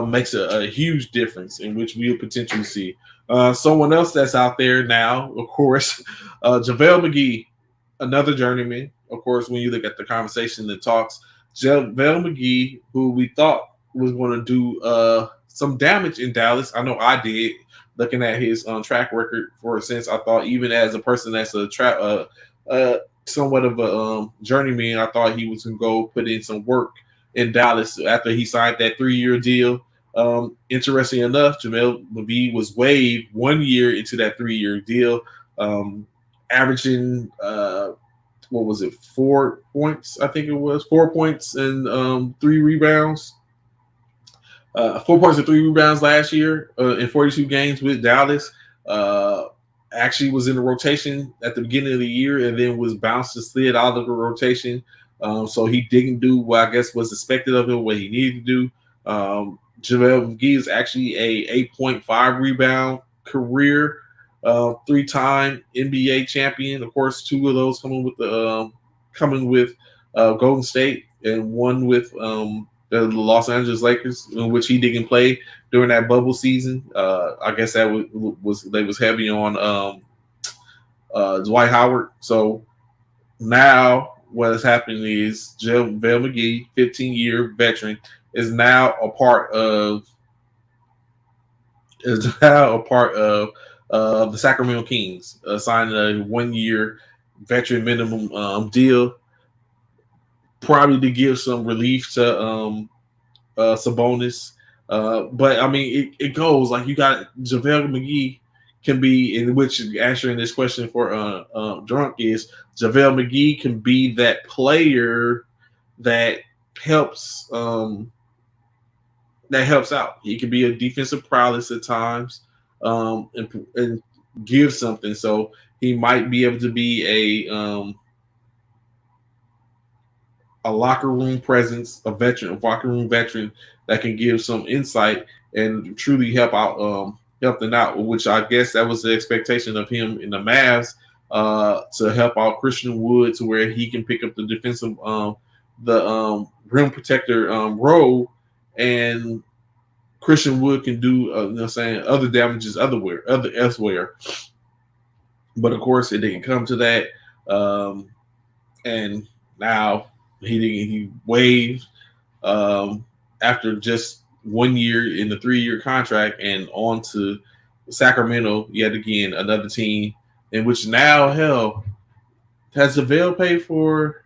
makes a huge difference in which we'll potentially see. Someone else that's out there now, of course, JaVale McGee, another journeyman. Of course, when you look at the conversation that talks, JaVale McGee, who we thought was going to do some damage in Dallas. I know I did, looking at his track record for a sense. I thought, even as a person that's somewhat of a journeyman, I thought he was going to go put in some work in Dallas after he signed that 3-year deal. Interesting enough, JaVale McGee was waived 1 year into that 3-year deal, averaging 4 points? I think it was 4 points and 3 rebounds. 4 points and 3 rebounds last year in 42 games with Dallas. Actually was in the rotation at the beginning of the year, and then was bounced and slid out of the rotation. So he didn't do what I guess was expected of him, what he needed to do. JaVale McGee is actually a 8.5 rebound career, 3-time NBA champion. Of course, 2 of those coming with Golden State, and 1 with the Los Angeles Lakers, in which he didn't play during that bubble season. I guess that was heavy on Dwight Howard. So now what is happening is JaVale McGee, 15-year veteran, is now a part of the Sacramento Kings, signing a 1-year veteran minimum deal, probably to give some relief to Sabonis. But I mean, it goes like, you got JaVale McGee can be, in which answering this question for Drunk is, JaVale McGee can be that player that helps out. He can be a defensive prowess at times, and give something. So he might be able to be a locker room presence, a locker room veteran that can give some insight and truly help them out, which I guess that was the expectation of him in the Mavs, to help out Christian Wood to where he can pick up the defensive, rim protector role, and Christian Wood can do other damages elsewhere. But of course, it didn't come to that, and now he waived after just 1 year in the 3-year contract, and on to Sacramento yet again, another team in which now, hell, has JaVale paid for?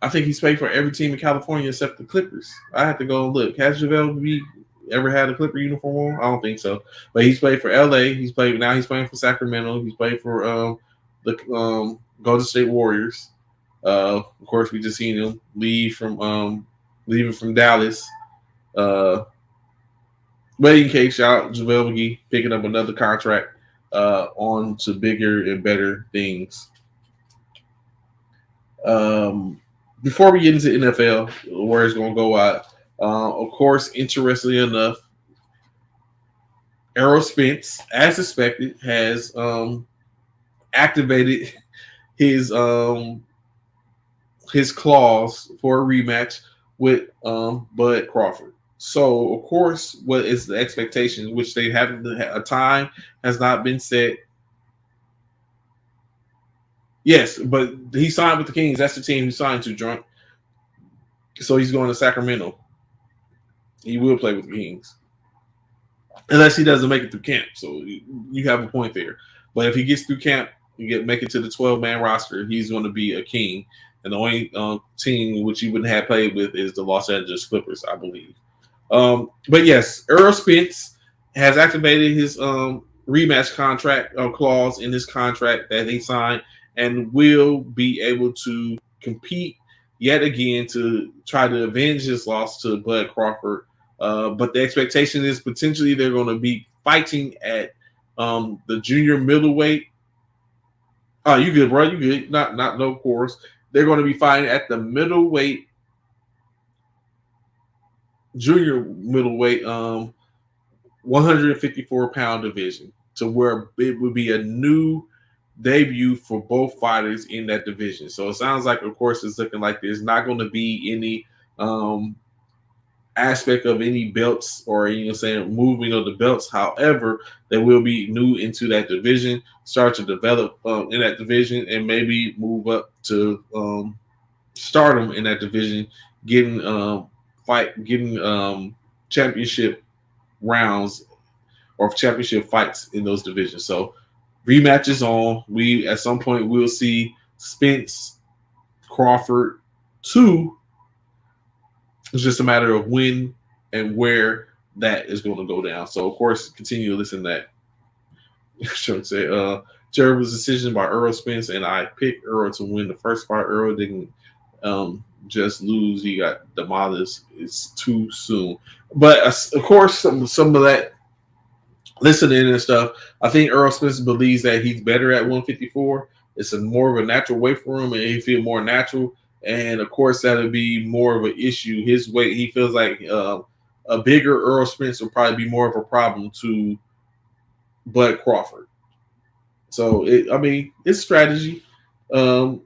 I think he's paid for every team in California except the Clippers. I have to go and look. Has JaVale ever had a Clipper uniform on? I don't think so. But he's played for LA. He's playing for Sacramento. He's played for the Golden State Warriors. Of course, we just seen him leaving from Dallas. But in case, shout out JaVale McGee picking up another contract, on to bigger and better things. Before we get into NFL, where it's going to go out, of course, interestingly enough, Errol Spence, as expected, has activated his clause for a rematch with Bud Crawford. So, of course, what is the expectation, which they haven't, a time has not been set Yes, but he signed with the Kings. That's the team he signed to, drunk. So he's going to Sacramento. He will play with the Kings. Unless he doesn't make it through camp. So you have a point there. But if he gets through camp, make it to the 12-man roster, he's going to be a King. And the only team which he wouldn't have played with is the Los Angeles Clippers, I believe. But yes, Earl Spence has activated his rematch contract clause in his contract that he signed and will be able to compete yet again to try to avenge his loss to Bud Crawford. But the expectation is potentially they're going to be fighting at the junior middleweight. Oh, you good, bro? You good? Not no course. They're going to be fighting at the middleweight, junior middleweight, 154-pound division, to where it would be a new debut for both fighters in that division. So it sounds like, of course, it's looking like there's not going to be any aspect of any belts or moving of the belts. However, they will be new into that division, start to develop in that division, and maybe move up to stardom in that division, getting championship rounds or championship fights in those divisions. So rematches on. We at some point we'll see Spence Crawford 2. It's just a matter of when and where that is going to go down. So of course, continue to listen to that. Sure say terrible decision by Earl Spence, and I picked Earl to win the first fight. Earl didn't just lose. He got demolished. It's too soon. But of course, some of that listening and stuff, I think Earl Spence believes that he's better at 154. It's more of a natural weight for him, and he feels more natural. And of course, that'll be more of an issue. His weight, he feels like a bigger Earl Spence will probably be more of a problem to Bud Crawford. So, it's strategy, and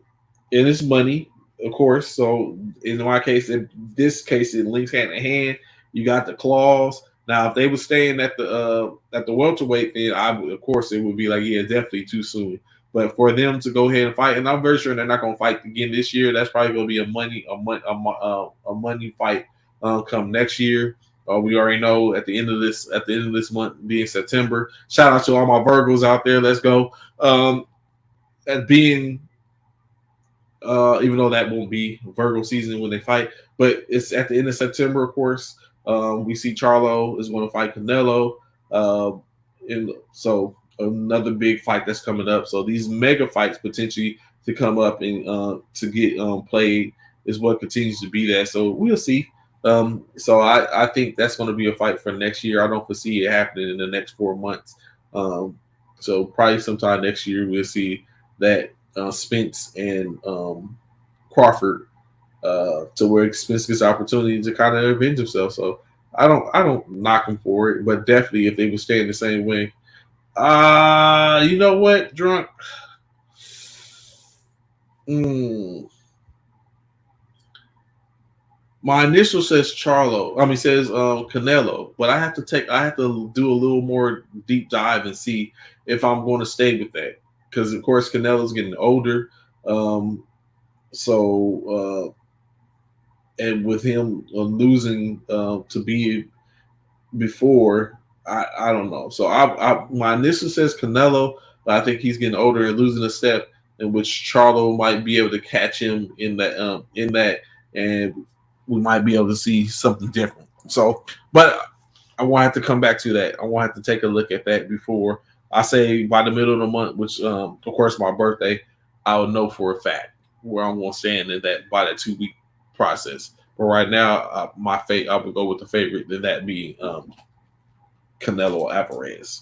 it's money, of course. So, in my case, in this case, it links hand in hand. You got the clause. Now, if they were staying at the welterweight, then of course, it would be like, yeah, definitely too soon. But for them to go ahead and fight, and I'm very sure they're not going to fight again this year. That's probably going to be a money fight come next year. We already know at the end of this month, being September. Shout out to all my Virgos out there. Let's go. At being, even though that won't be Virgo season when they fight, but it's at the end of September, of course. We see Charlo is going to fight Canelo, and so another big fight that's coming up. So these mega fights potentially to come up and to get played is what continues to be that. So we'll see. So I think that's going to be a fight for next year. I don't foresee it happening in the next 4 months. So probably sometime next year we'll see that Spence and Crawford to where Spence gets opportunity to kind of avenge himself. So I don't knock him for it, but definitely if they would stay in the same way. You know what, drunk? My initial says says Canelo, but I have to do a little more deep dive and see if I'm going to stay with that. Because of course Canelo's getting older. And with him losing to be before, I don't know. So my initial says Canelo, but I think he's getting older and losing a step, in which Charlo might be able to catch him in that, and we might be able to see something different. So, but I want to have to come back to that. I want to have to take a look at that before I say by the middle of the month, which of course my birthday, I will know for a fact where I'm going to stand in that by that 2 week process. But right now, I would go with the favorite, and that being Canelo Alvarez.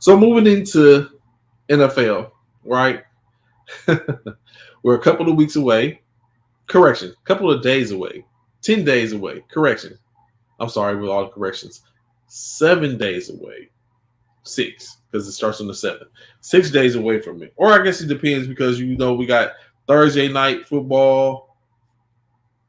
So moving into NFL, right? We're a couple of weeks away. Correction, a couple of days away. 10 days away. Correction. I'm sorry with all the corrections. 7 days away. 6, because it starts on the 7th. 6 days away from it. Or I guess it depends, because we got Thursday night football,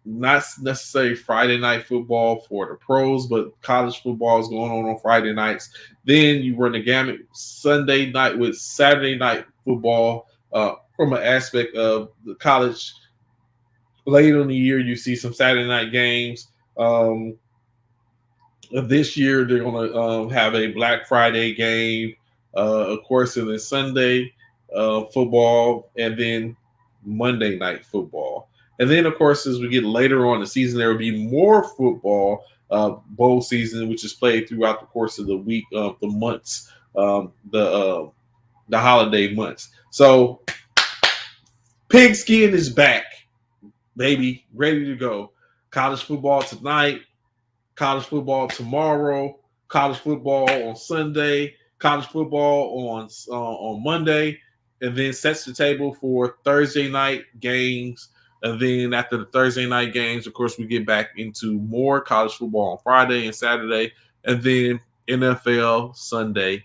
not necessarily Friday night football for the pros, but college football is going on Friday nights. Then you run the gamut Sunday night with Saturday night football, from an aspect of the college. Later in the year, you see some Saturday night games. This year, they're going to have a Black Friday game, of course, and then Sunday football, and then Monday night football. And then, of course, as we get later on in the season, there will be more football, bowl season, which is played throughout the course of the week, the months, the holiday months. So, pigskin is back, baby, ready to go. College football tonight, college football tomorrow, college football on Sunday, college football on Monday, and then sets the table for Thursday night games. And then after the Thursday night games, of course, we get back into more college football on Friday and Saturday, and then NFL Sunday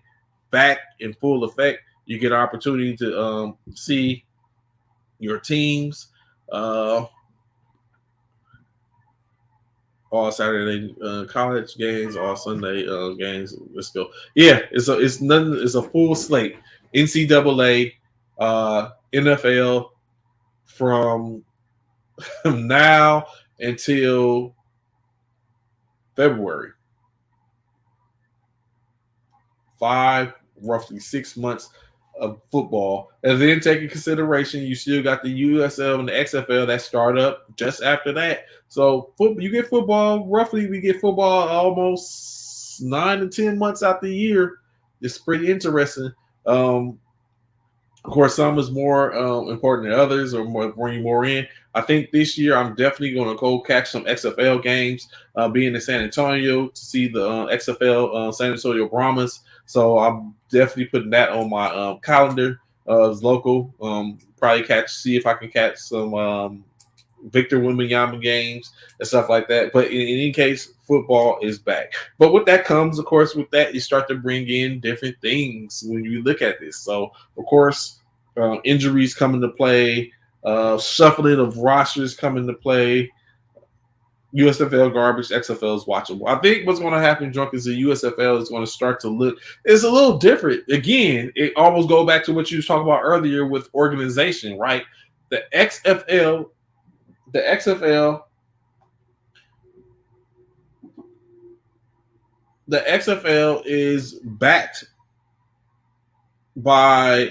back in full effect. You get an opportunity to see your teams. All Saturday college games, all Sunday games. Let's go. Yeah, it's a full slate. NCAA, NFL from now until February. Roughly 6 months of football. And then take in consideration, you still got the USL and the XFL that start up just after that. So you get football, roughly we get football almost 9 to 10 months out the year. It's pretty interesting. Of course, some is more important than others, or bring more in. I think this year I'm definitely going to go catch some XFL games, being in San Antonio to see the XFL San Antonio Brahmas. So I'm definitely putting that on my calendar as local. Probably see if I can catch some Victor Wembanyama games and stuff like that. But in any case, football is back. But what that comes, of course, with that, you start to bring in different things when you look at this. So, of course, injuries come into play, shuffling of rosters come into play. USFL garbage, XFL is watchable. I think what's going to happen, Drunk, is the USFL is going to start to look. It's a little different. Again, it almost go back to what you was talking about earlier with organization, right? The XFL is backed by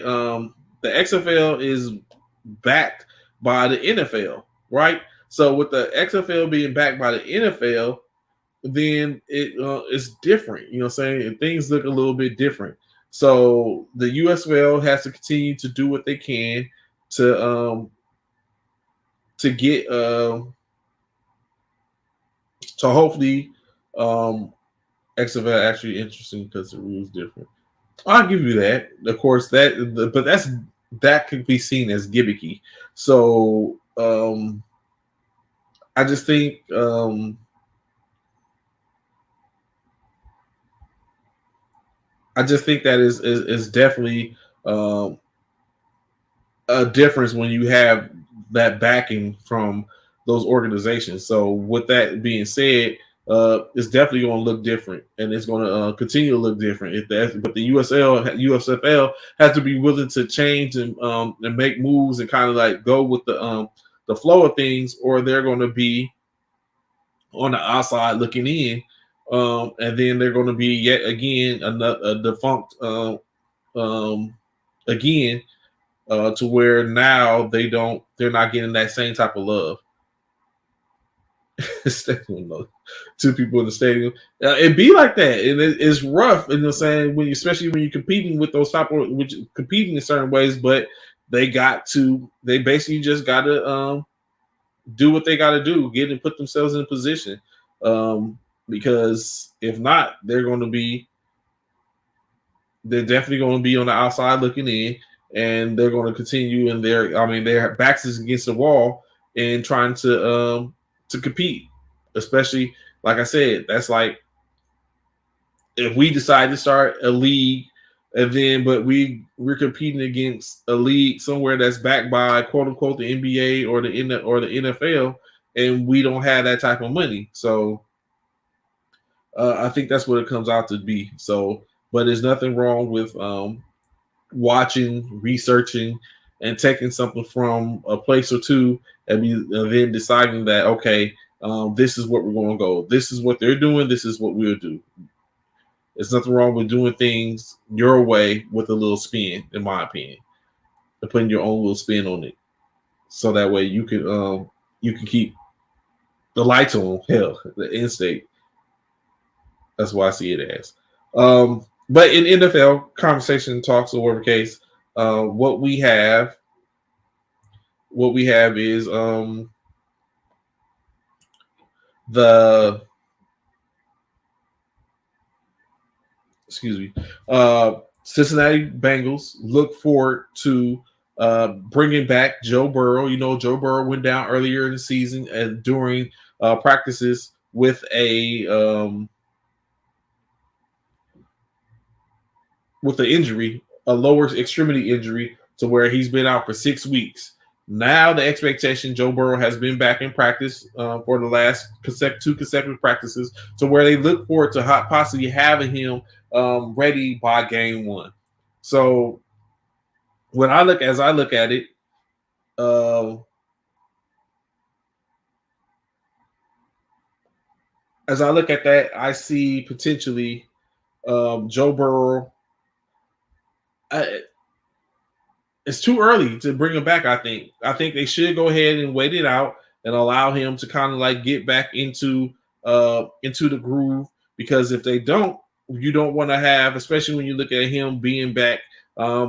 the NFL, right? So with the XFL being backed by the NFL, then it's different. You know what I'm saying? And things look a little bit different. So the USFL has to continue to do what they can to get to hopefully XFL actually interesting because the rules different. I'll give you that. Of course, that could be seen as gimmicky. So I just think that is definitely a difference when you have that backing from those organizations. So with that being said, it's definitely going to look different, and it's going to continue to look different. But the USFL has to be willing to change and make moves and kind of like go with the flow of things, or they're going to be on the outside looking in, and then they're going to be yet again a defunct again. To where now they're not getting that same type of love. Two people in the stadium, it be like that, and it's rough. And I'm saying especially when you're competing with those competing in certain ways, but they basically just got to do what they got to do, get and put themselves in a position, because if not, they're definitely going to be on the outside looking in. And they're going to continue in their backs is against the wall and trying to compete. Especially, like I said, that's like if we decide to start a league, and then but we're competing against a league somewhere that's backed by quote unquote the NBA or the NFL, and we don't have that type of money. So I think that's what it comes out to be. So, but there's nothing wrong with watching, researching, and taking something from a place or two and then deciding that, okay, this is what we're going to go. This is what they're doing. This is what we'll do. There's nothing wrong with doing things your way with a little spin, in my opinion, and putting your own little spin on it, so that way you can keep the lights on. Hell, the end state. That's why I see it as. But in NFL conversation talks or whatever case, what we have is the Cincinnati Bengals look forward to bringing back Joe Burrow. You know, Joe Burrow went down earlier in the season and during practices with an injury, a lower extremity injury, to where he's been out for 6 weeks. Now the expectation, Joe Burrow has been back in practice for the last two consecutive practices, to where they look forward to possibly having him ready by game 1. So as I look at it, as I look at that, I see potentially Joe Burrow. It's too early to bring him back. I think they should go ahead and wait it out and allow him to kind of like get back into the groove. Because if they don't, you don't want to have, especially when you look at him being back,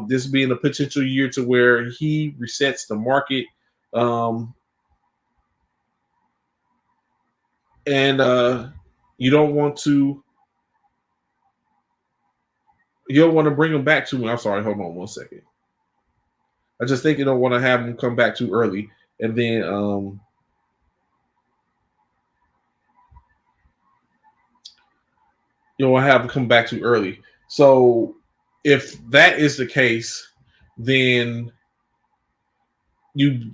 this being a potential year to where he resets the market, and you don't want to bring him back too. I'm sorry, hold on one second. I just think you don't want to have him come back too early, and then you don't want to have him come back too early. So if that is the case, then you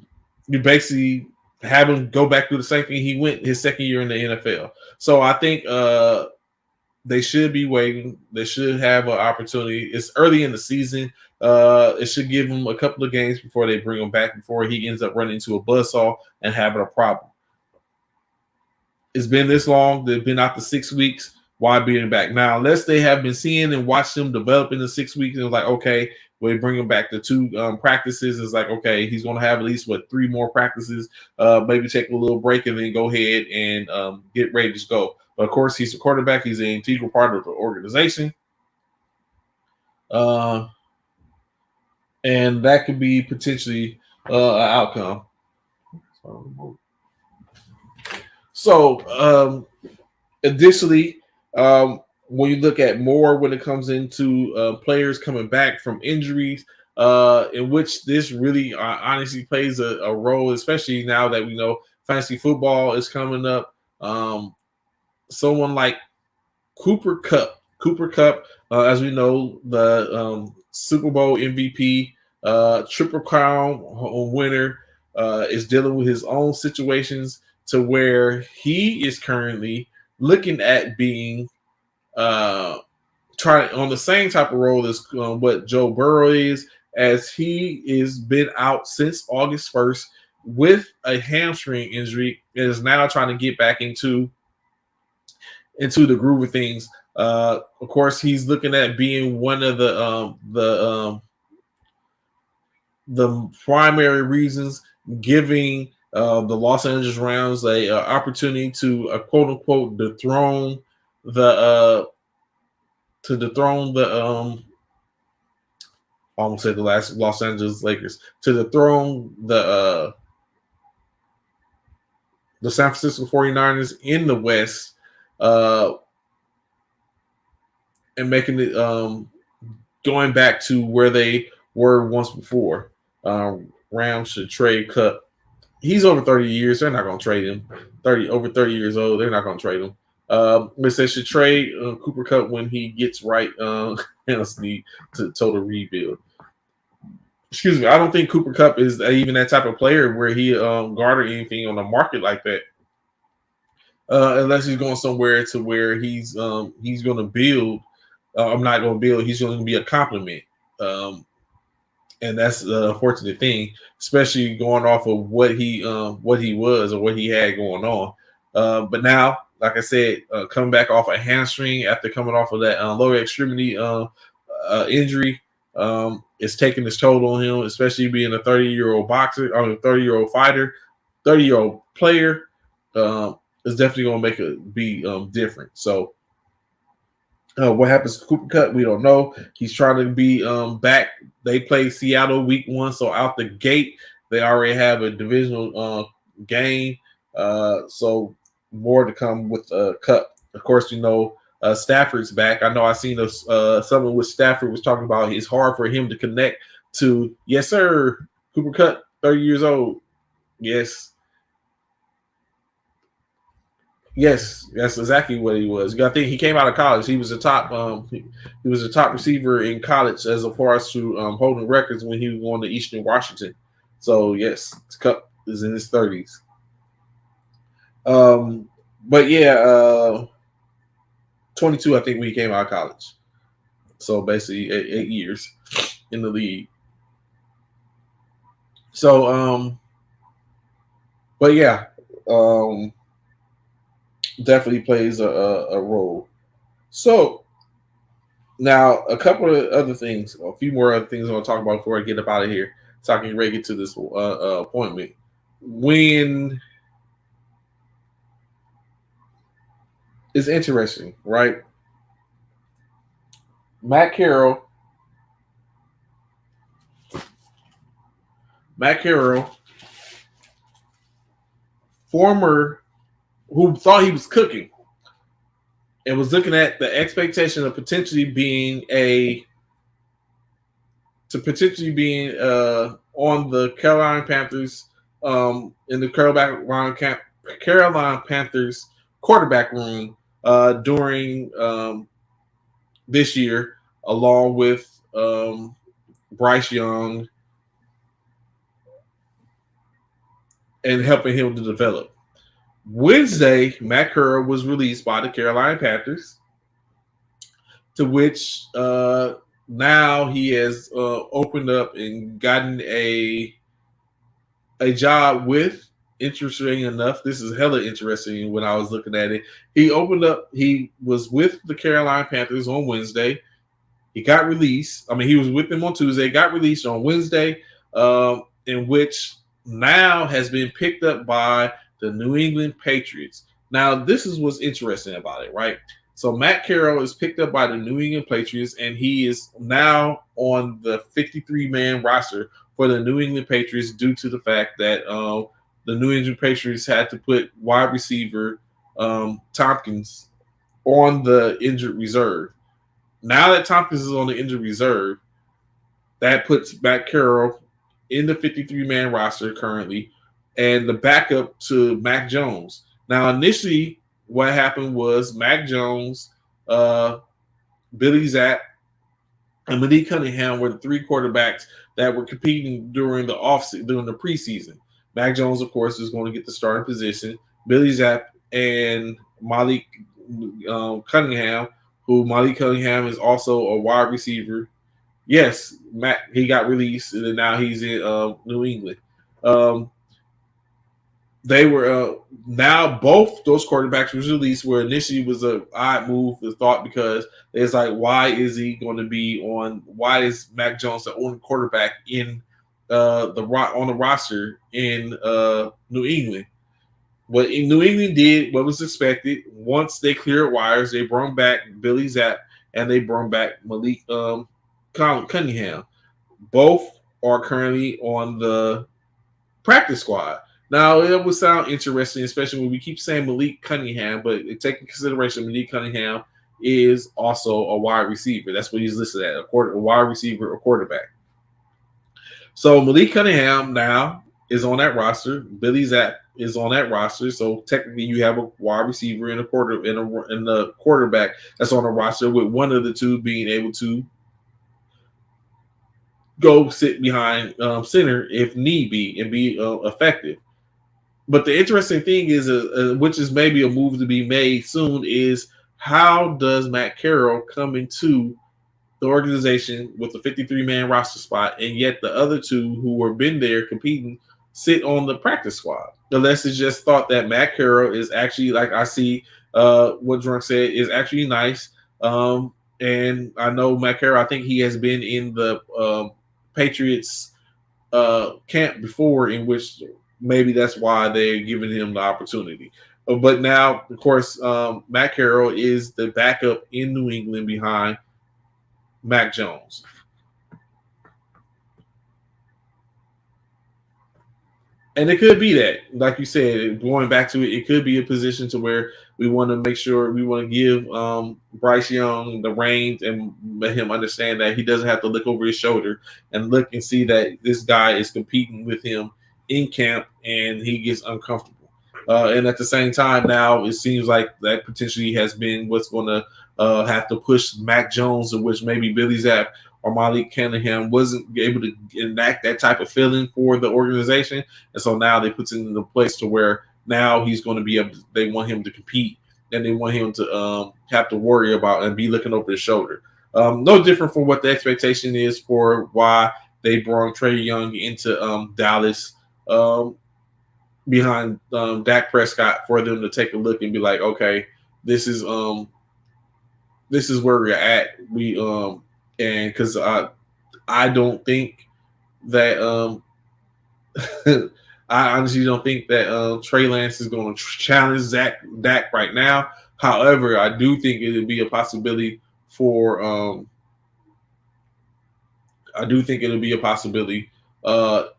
basically have him go back through the same thing he went his second year in the NFL. So I think they should be waiting. They should have an opportunity. It's early in the season. It should give him a couple of games before they bring him back, before he ends up running into a buzzsaw and having a problem. It's been this long. They've been out the 6 weeks. Why bring him back now? Unless they have been seeing and watched him develop in the 6 weeks, and it's like, okay, we bring him back to 2 practices. It's like, okay, he's going to have at least 3 more practices. Maybe take a little break and then go ahead and get ready to go. But of course, he's a quarterback. He's an integral part of the organization. And that could be potentially an outcome. So, additionally, when you look at more when it comes into players coming back from injuries, in which this really honestly plays a role, especially now that we know fantasy football is coming up. Someone like Cooper Kupp. As we know, the Super Bowl MVP, Triple Crown winner, is dealing with his own situations, to where he is currently looking at being trying on the same type of role as what Joe Burrow is, as he is been out since August 1st with a hamstring injury and is now trying to get back into the groove of things. Of course, he's looking at being one of the primary reasons giving the Los Angeles Rams a opportunity to quote unquote dethrone the I almost said the last Los Angeles Lakers, to dethrone the San Francisco 49ers in the West, and making it going back to where they were once before. Rams should trade Kupp. He's over 30 years. They're not going to trade him. Over 30 years old. They're not going to trade him. But they should trade Cooper Kupp when he gets right honestly to total rebuild. Excuse me. I don't think Cooper Kupp is even that type of player where he garnered anything on the market like that. Unless he's going somewhere to where he's going to build. I'm not going to build. He's going to be a compliment. and that's the unfortunate thing, especially going off of what he was or what he had going on. But now, like I said, coming back off a hamstring after coming off of that lower extremity injury, it's taking its toll on him, especially being a 30-year-old boxer, or a 30-year-old fighter, 30-year-old player. It's definitely going to make it be different. So what happens to Cooper Kupp, we don't know. He's trying to be back. They play Seattle week 1, so out the gate, they already have a divisional game. So more to come with Kupp. Of course, you know, Stafford's back. I know I seen something with Stafford was talking about it's hard for him to connect to, yes, sir, Cooper Kupp, 30 years old. Yes. Yes, that's exactly what he was. I think he came out of college. He was a top he was a top receiver in college as far as to holding records when he was going to Eastern Washington. So yes, Cup is in his 30s. But yeah, 22 I think when he came out of college. So basically 8 years in the league. So but yeah, definitely plays a role. So now, a couple of other things, a few more other things I want to talk about before I get up out of here, so I can ready get to this appointment. When it's interesting, right? Matt Carroll, former, who thought he was cooking, and was looking at the expectation of potentially being on the Carolina Panthers, in the Carolina Panthers quarterback room during this year, along with Bryce Young, and helping him to develop. Wednesday, Matt Carroll was released by the Carolina Panthers, to which now he has opened up and gotten a job with, interesting enough, this is hella interesting when I was looking at it. He was with the Carolina Panthers on Wednesday. He got released. I mean, he was with them on Tuesday, got released on Wednesday, in which now has been picked up by the New England Patriots. Now, this is what's interesting about it, right? So Matt Carroll is picked up by the New England Patriots, and he is now on the 53-man roster for the New England Patriots due to the fact that the New England Patriots had to put wide receiver Tompkins on the injured reserve. Now that Tompkins is on the injured reserve, that puts Matt Carroll in the 53-man roster currently, and the backup to Mac Jones. Now, initially, what happened was Mac Jones, Billy Zapp, and Malik Cunningham were the three quarterbacks that were competing during the preseason. Mac Jones, of course, is going to get the starting position. Billy Zapp and Malik Cunningham, who Malik Cunningham is also a wide receiver. Yes, he got released, and now he's in New England. They were now both those quarterbacks was released, where initially was a odd move, the thought, because it's like, why is he going to be on? Why is Mac Jones the only quarterback in on the roster in New England? What New England did, what was expected, once they cleared wires, they brought back Billy Zapp and they brought back Malik Cunningham. Both are currently on the practice squad. Now, it would sound interesting, especially when we keep saying Malik Cunningham, but take in consideration Malik Cunningham is also a wide receiver. That's what he's listed at, a wide receiver or quarterback. So Malik Cunningham now is on that roster. Billy Zapp is on that roster. So technically, you have a wide receiver and a quarterback that's on a roster, with one of the two being able to go sit behind center if need be and be effective. But the interesting thing is, which is maybe a move to be made soon, is how does Matt Carroll come into the organization with a 53-man roster spot, and yet the other two who were been there competing sit on the practice squad. Unless it's just thought that Matt Carroll is actually, like I see what Drunk said, is actually nice. And I know Matt Carroll, I think he has been in the Patriots camp before, in which maybe that's why they're giving him the opportunity. But now, of course, Matt Carroll is the backup in New England behind Mac Jones. And it could be that, like you said, going back to it, it could be a position to where we want to make sure we want to give Bryce Young the reins and let him understand that he doesn't have to look over his shoulder and look and see that this guy is competing with him in camp and he gets uncomfortable. And at the same time, now it seems like that potentially has been what's going to have to push Mac Jones, in which maybe Billy Zapp or Malik Cunningham wasn't able to enact that type of feeling for the organization. And so now they put it in the place to where now he's going to be able to, they want him to compete and they want him to have to worry about and be looking over his shoulder. No different from what the expectation is for why they brought Trey Young into Dallas behind Dak Prescott, for them to take a look and be like, okay, this is where we're at. And because I don't think that I honestly don't think that Trey Lance is going to challenge Dak right now. However, I do think it would be a possibility for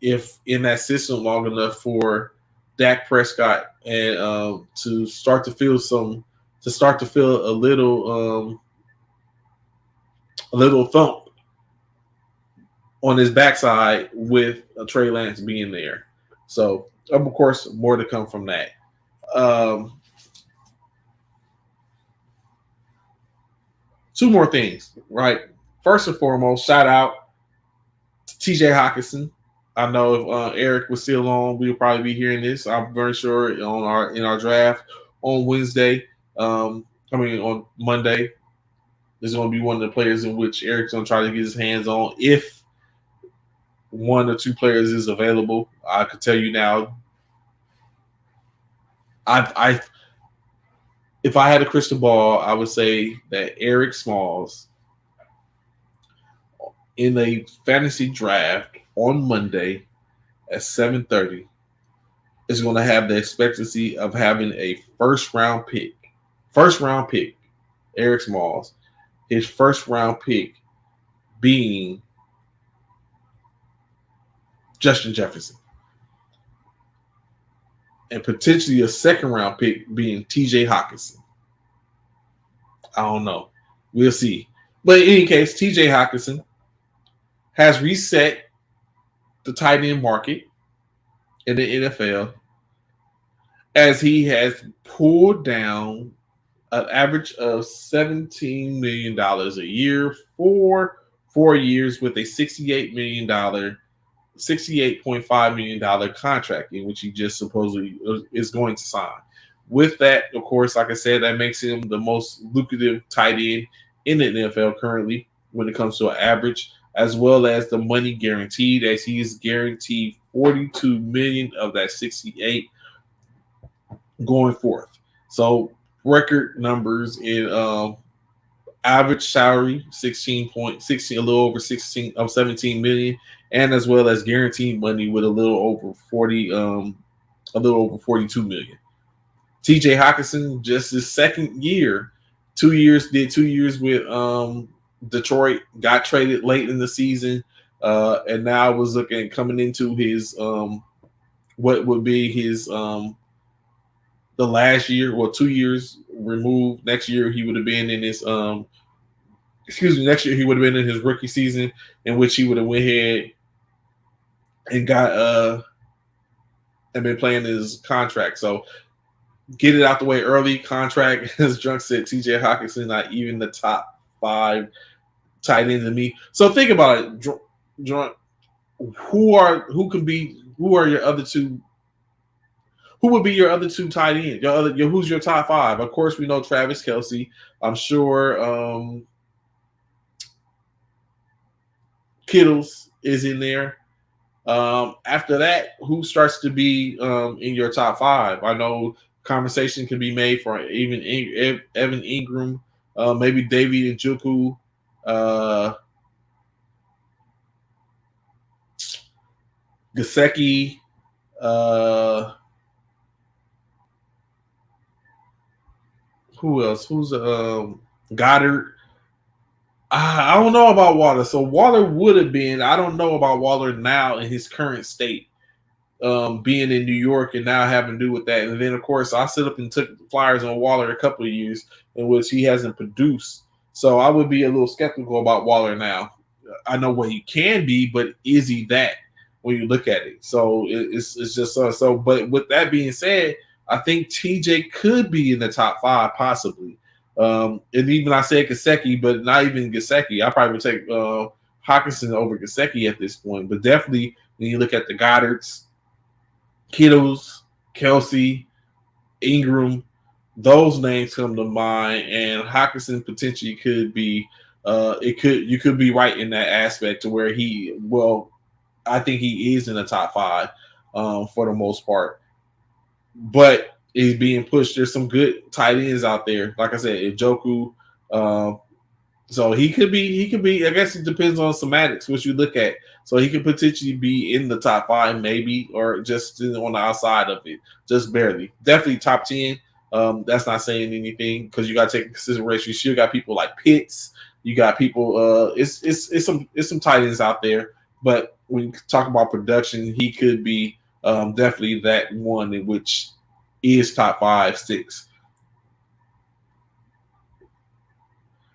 if in that system long enough for Dak Prescott and to start to feel a little thump on his backside with Trey Lance being there. So, of course, more to come from that. Two more things, right? First and foremost, shout out to TJ Hawkinson. I know if Eric was still on, we would probably be hearing this. I'm very sure in our draft on Wednesday. On Monday, this is going to be one of the players in which Eric's going to try to get his hands on if one or two players is available. I could tell you now, if I had a crystal ball, I would say that Eric Smalls in a fantasy draft on Monday at 7:30 is going to have the expectancy of having a first round pick, Eric Smalls, his first round pick being Justin Jefferson, and potentially a second round pick being TJ Hawkinson. I don't know. We'll see. But in any case, TJ Hawkinson has reset the tight end market in the NFL as he has pulled down an average of $17 million a year for 4 years with a $68.5 million contract in which he just supposedly is going to sign. With that, of course, like I said, that makes him the most lucrative tight end in the NFL currently when it comes to an average, as well as the money guaranteed, as he is guaranteed $42 million of that 68 going forth. So record numbers in average salary, 16.16, a little over 16 of 17 million, and as well as guaranteed money with a little over 42 million. TJ Hawkinson, just his second year, 2 years with Detroit, got traded late in the season, and now was coming into his what would be his the last year, 2 years removed. Next year he would have been in his next year he would have been in his rookie season, in which he would have went ahead and got and been playing his contract. So get it out the way early. Contract, as Drunk said, TJ Hawkinson not even the top 5 tight end to me. So think about it, Drunk. Who are your other two? Who would be your other two tight ends? Who's your top 5? Of course, we know Travis Kelce. I'm sure Kittles is in there. After that, who starts to be in your top five? I know conversation can be made for even Evan Ingram, maybe David Njoku, Gasecki, who else? Who's Goddard? I don't know about Waller. So Waller would have been. I don't know about Waller now in his current state. Being in New York and now having to do with that. And then, of course, I sit up and took flyers on Waller a couple of years in which he hasn't produced. So I would be a little skeptical about Waller now. I know what he can be, but is he that when you look at it? So it's just so. But with that being said, I think TJ could be in the top five possibly. And even I said Gasecki, but not even Gasecki. I probably would take Hawkinson over Gasecki at this point. But definitely when you look at the Goddards, Kittles, Kelsey, Ingram, those names come to mind, and Hawkinson potentially could be. You could be right in that aspect to where I think he is in the top five for the most part, but he's being pushed. There's some good tight ends out there, like I said, Njoku. So he could be. I guess it depends on semantics, what you look at. So he could potentially be in the top five, maybe, or just on the outside of it, just barely. Definitely top 10. That's not saying anything because you got to take into consideration. You still got people like Pitts. You got people. It's some tight ends out there, but when you talk about production, he could be definitely that one in which is top 5, 6.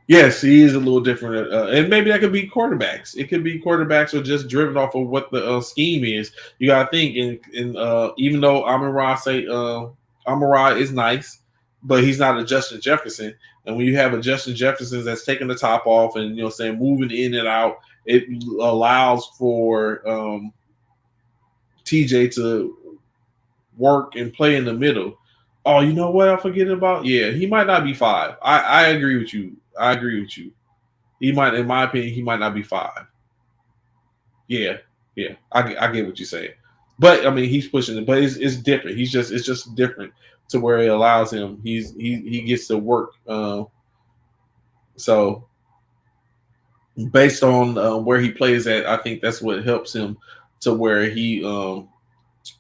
Yes, he is a little different, and maybe that could be quarterbacks. It could be quarterbacks or just driven off of what the scheme is. You got to think, and even though Amon-Ra is nice, but he's not a Justin Jefferson. And when you have a Justin Jefferson that's taking the top off and moving in and out, it allows for TJ to work and play in the middle. Oh, you know what I'm forgetting about? Yeah, he might not be 5. I agree with you. He might, in my opinion, he might not be 5. Yeah. I get what you're saying. But I mean, he's pushing it. But it's different. It's just different to where it allows him. He gets to work. So based on where he plays at, I think that's what helps him to where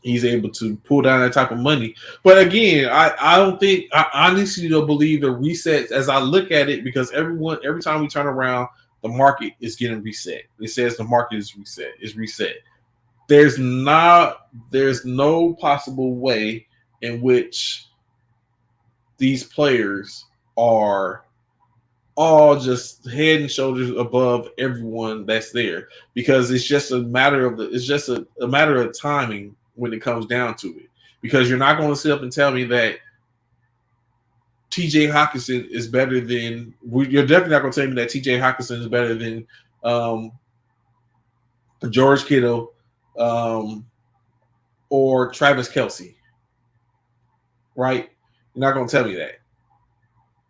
he's able to pull down that type of money. But again, I don't think, I honestly don't believe the resets as I look at it, because every time we turn around, the market is getting reset. It says the market is reset. There's no possible way in which these players are all just head and shoulders above everyone that's there, because it's just a matter of timing when it comes down to it. Because you're not going to sit up and tell me that TJ Hawkinson is better than. You're definitely not going to tell me that TJ Hawkinson is better than George Kittle or Travis Kelce, right? You're not going to tell me that.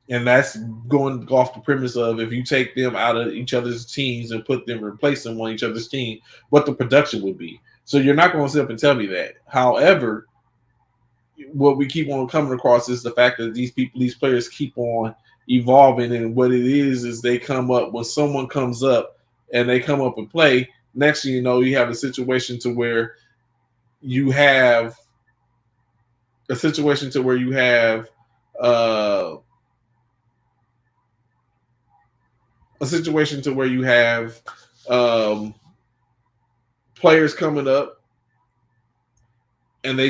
And that's going off the premise of if you take them out of each other's teams and replace them on each other's team, what the production would be. So you're not going to sit up and tell me that. However, what we keep on coming across is the fact that these players keep on evolving, and what it is they come up when someone comes up and they come up and play. Next thing you know, you have a situation to where you have players coming up, and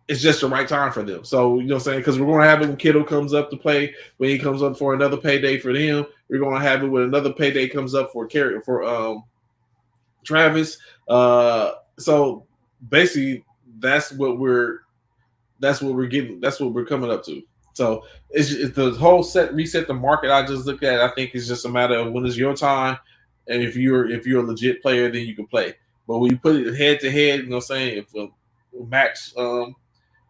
it's just the right time for them. So, you know what I'm saying? Because we're going to have it when Kittle comes up to play, when he comes up for another payday for him. We're going to have it when another payday comes up for Travis. So basically, that's what we're getting. That's what we're coming up to. So it's the whole reset the market. I just look at. I think it's just a matter of when is your time, and if you're a legit player, then you can play. But when you put it head to head, you know what I'm saying? If a match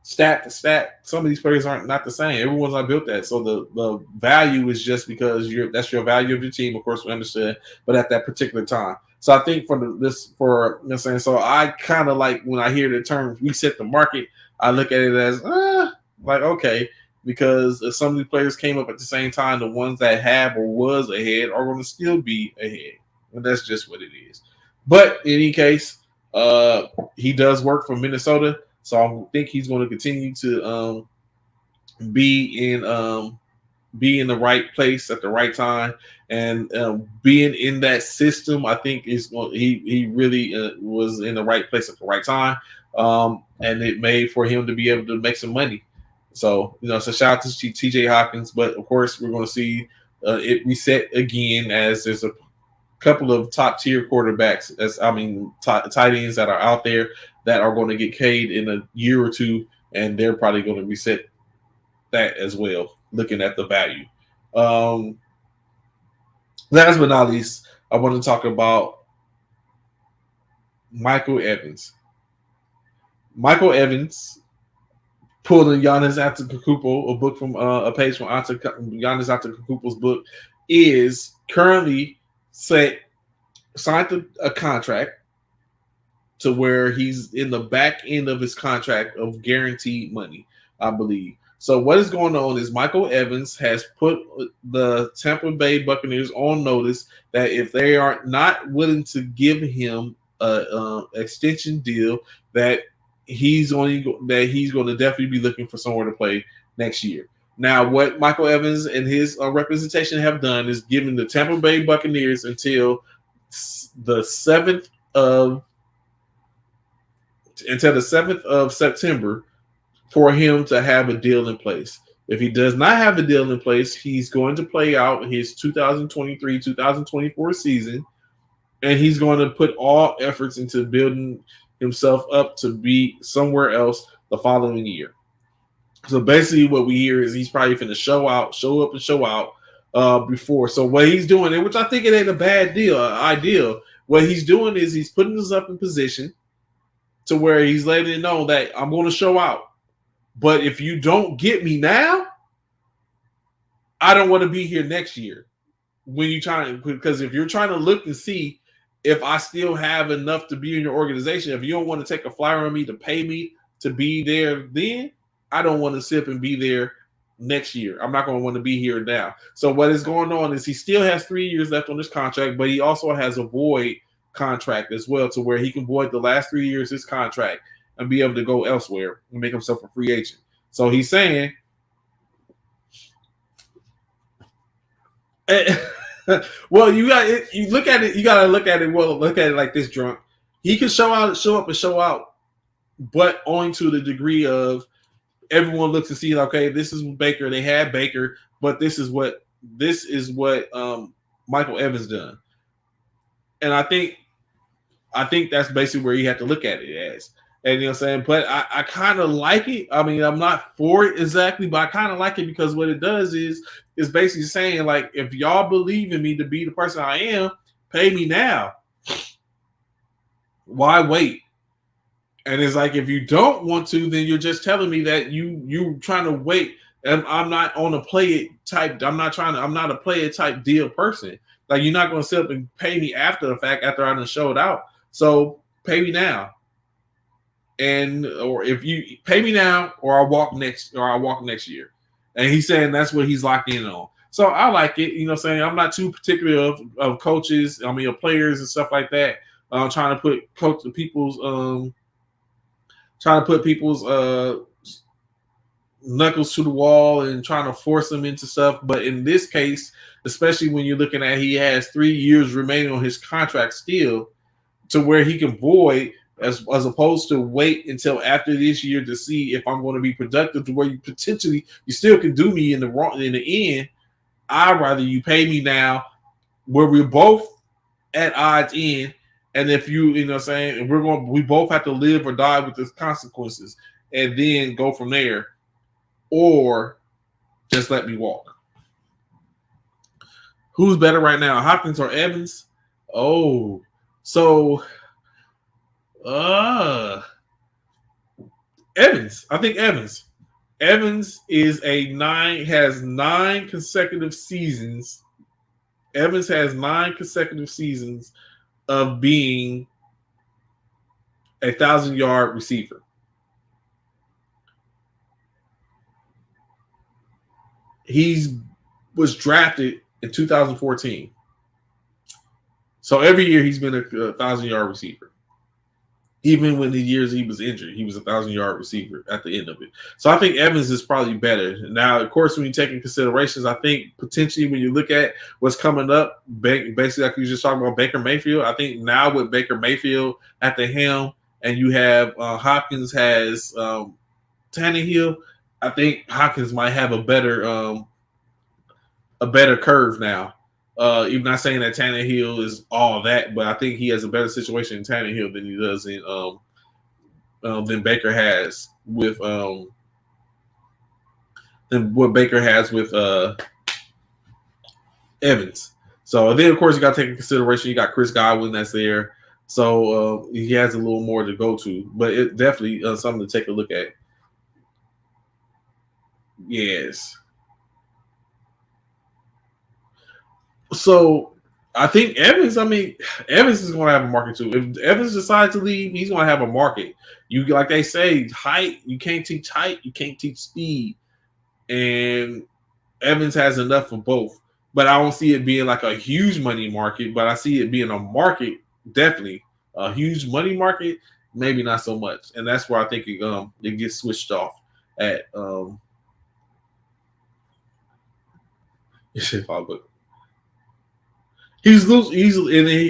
stat to stat, some of these players aren't not the same. Everyone's not built that. So the value is just because that's your value of your team. Of course, we understand, but at that particular time. So I think for you know what I'm saying. So I kind of like when I hear the term reset the market, I look at it as like okay, because if some of these players came up at the same time, the ones that have or was ahead are going to still be ahead, and that's just what it is. But in any case, he does work for Minnesota, so I think he's going to continue to be in be in the right place at the right time, and being in that system, I think is he really was in the right place at the right time, and it made for him to be able to make some money. So so shout out to T.J. Hopkins, but of course we're going to see it reset again as there's a couple of top tier quarterbacks, tight ends that are out there that are going to get paid in a year or two, and they're probably going to reset that as well, looking at the value. Um, Last but not least, I want to talk about Michael Evans. Michael Evans pulled a Giannis Antetokounmpo, a book from a page from Giannis Antetokounmpo's book, is currently signed a contract to where he's in the back end of his contract of guaranteed money, I believe. So what is going on is Michael Evans has put the Tampa Bay Buccaneers on notice that if they are not willing to give him a extension deal, that he's going to definitely be looking for somewhere to play next year. Now, what Michael Evans and his representation have done is given the Tampa Bay Buccaneers until the 7th of September for him to have a deal in place. If he does not have a deal in place, he's going to play out his 2023-2024 season, and he's going to put all efforts into building himself up to be somewhere else the following year. So basically what we hear is he's probably going to show up and show out before. So what he's doing, which I think it ain't a bad ideal, what he's doing is he's putting himself in position to where he's letting it know that I'm going to show out. But if you don't get me now, I don't want to be here next year. Because if you're trying to look and see if I still have enough to be in your organization, if you don't want to take a flyer on me to pay me to be there, then I don't want to sit up and be there next year. I'm not going to want to be here now. So what is going on is he still has 3 years left on his contract, but he also has a void contract as well, to where he can void the last 3 years of his contract and be able to go elsewhere and make himself a free agent. So he's saying, well, you look at it like this, drunk. He can show up, but only to the degree of everyone looks and see, okay, this is Baker. They had Baker, but this is what Michael Evans done. And I think that's basically where you have to look at it as. And you know what I'm saying? But I kind of like it. I mean, I'm not for it exactly, but I kind of like it because what it does is basically saying, like, if y'all believe in me to be the person I am, pay me now. Why wait? And it's like, if you don't want to, then you're just telling me that you trying to wait. And I'm not on a play it type. I'm not a play it type deal person. Like, you're not going to sit up and pay me after the fact, after I done showed out. So pay me now. Or if you pay me now, or I'll walk next year. And he's saying that's what he's locked in on. So I like it. You know what I'm saying? I'm not too particular of coaches, of players and stuff like that. Trying to put people's knuckles to the wall and trying to force them into stuff. But in this case, especially when you're looking at he has 3 years remaining on his contract still, to where he can void as opposed to wait until after this year to see if I'm going to be productive, to where you still can do me in the end. I'd rather you pay me now where we're both at odds in. And if you know what I'm saying, we both have to live or die with the consequences, and then go from there, or just let me walk. Who's better right now, Hopkins or Evans? Oh, so Evans. I think Evans. Evans has 9 consecutive seasons. Evans has 9 consecutive seasons of being a 1,000-yard receiver. He was drafted in 2014. So every year he's been a 1,000-yard receiver. Even when the years he was injured, he was a 1,000-yard receiver at the end of it. So I think Evans is probably better. Now, of course, when you take in considerations, I think potentially when you look at what's coming up, basically like you just talking about Baker Mayfield, I think now with Baker Mayfield at the helm and you have Hopkins has Tannehill, I think Hopkins might have a better curve now. Even not saying that Tannehill is all that, but I think he has a better situation in Tannehill than he does in than Baker has with than what Baker has with Evans. So then, of course, you got to take into consideration you got Chris Godwin that's there, so he has a little more to go to. But it definitely something to take a look at. Yes. So I think Evans. I mean, Evans is going to have a market too. If Evans decides to leave, he's going to have a market. You like they say, height. You can't teach height. You can't teach speed. And Evans has enough for both. But I don't see it being like a huge money market. But I see it being a market, definitely a huge money market. Maybe not so much. And that's where I think it gets switched off at. He's losing.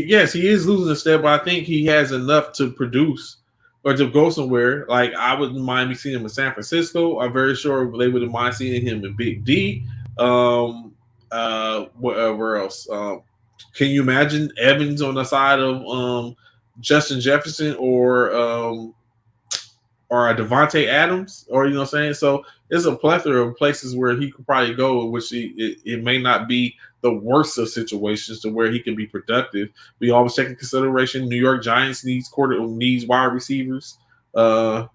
Yes, he is losing a step, but I think he has enough to produce or to go somewhere. Like I wouldn't mind me seeing him in San Francisco. I'm very sure they wouldn't mind seeing him in Big D. Where else? Can you imagine Evans on the side of Justin Jefferson or a Devontae Adams, or you know what I'm saying? So there's a plethora of places where he could probably go, in which it may not be the worst of situations to where he can be productive. We always take into consideration New York Giants needs wide receivers. It's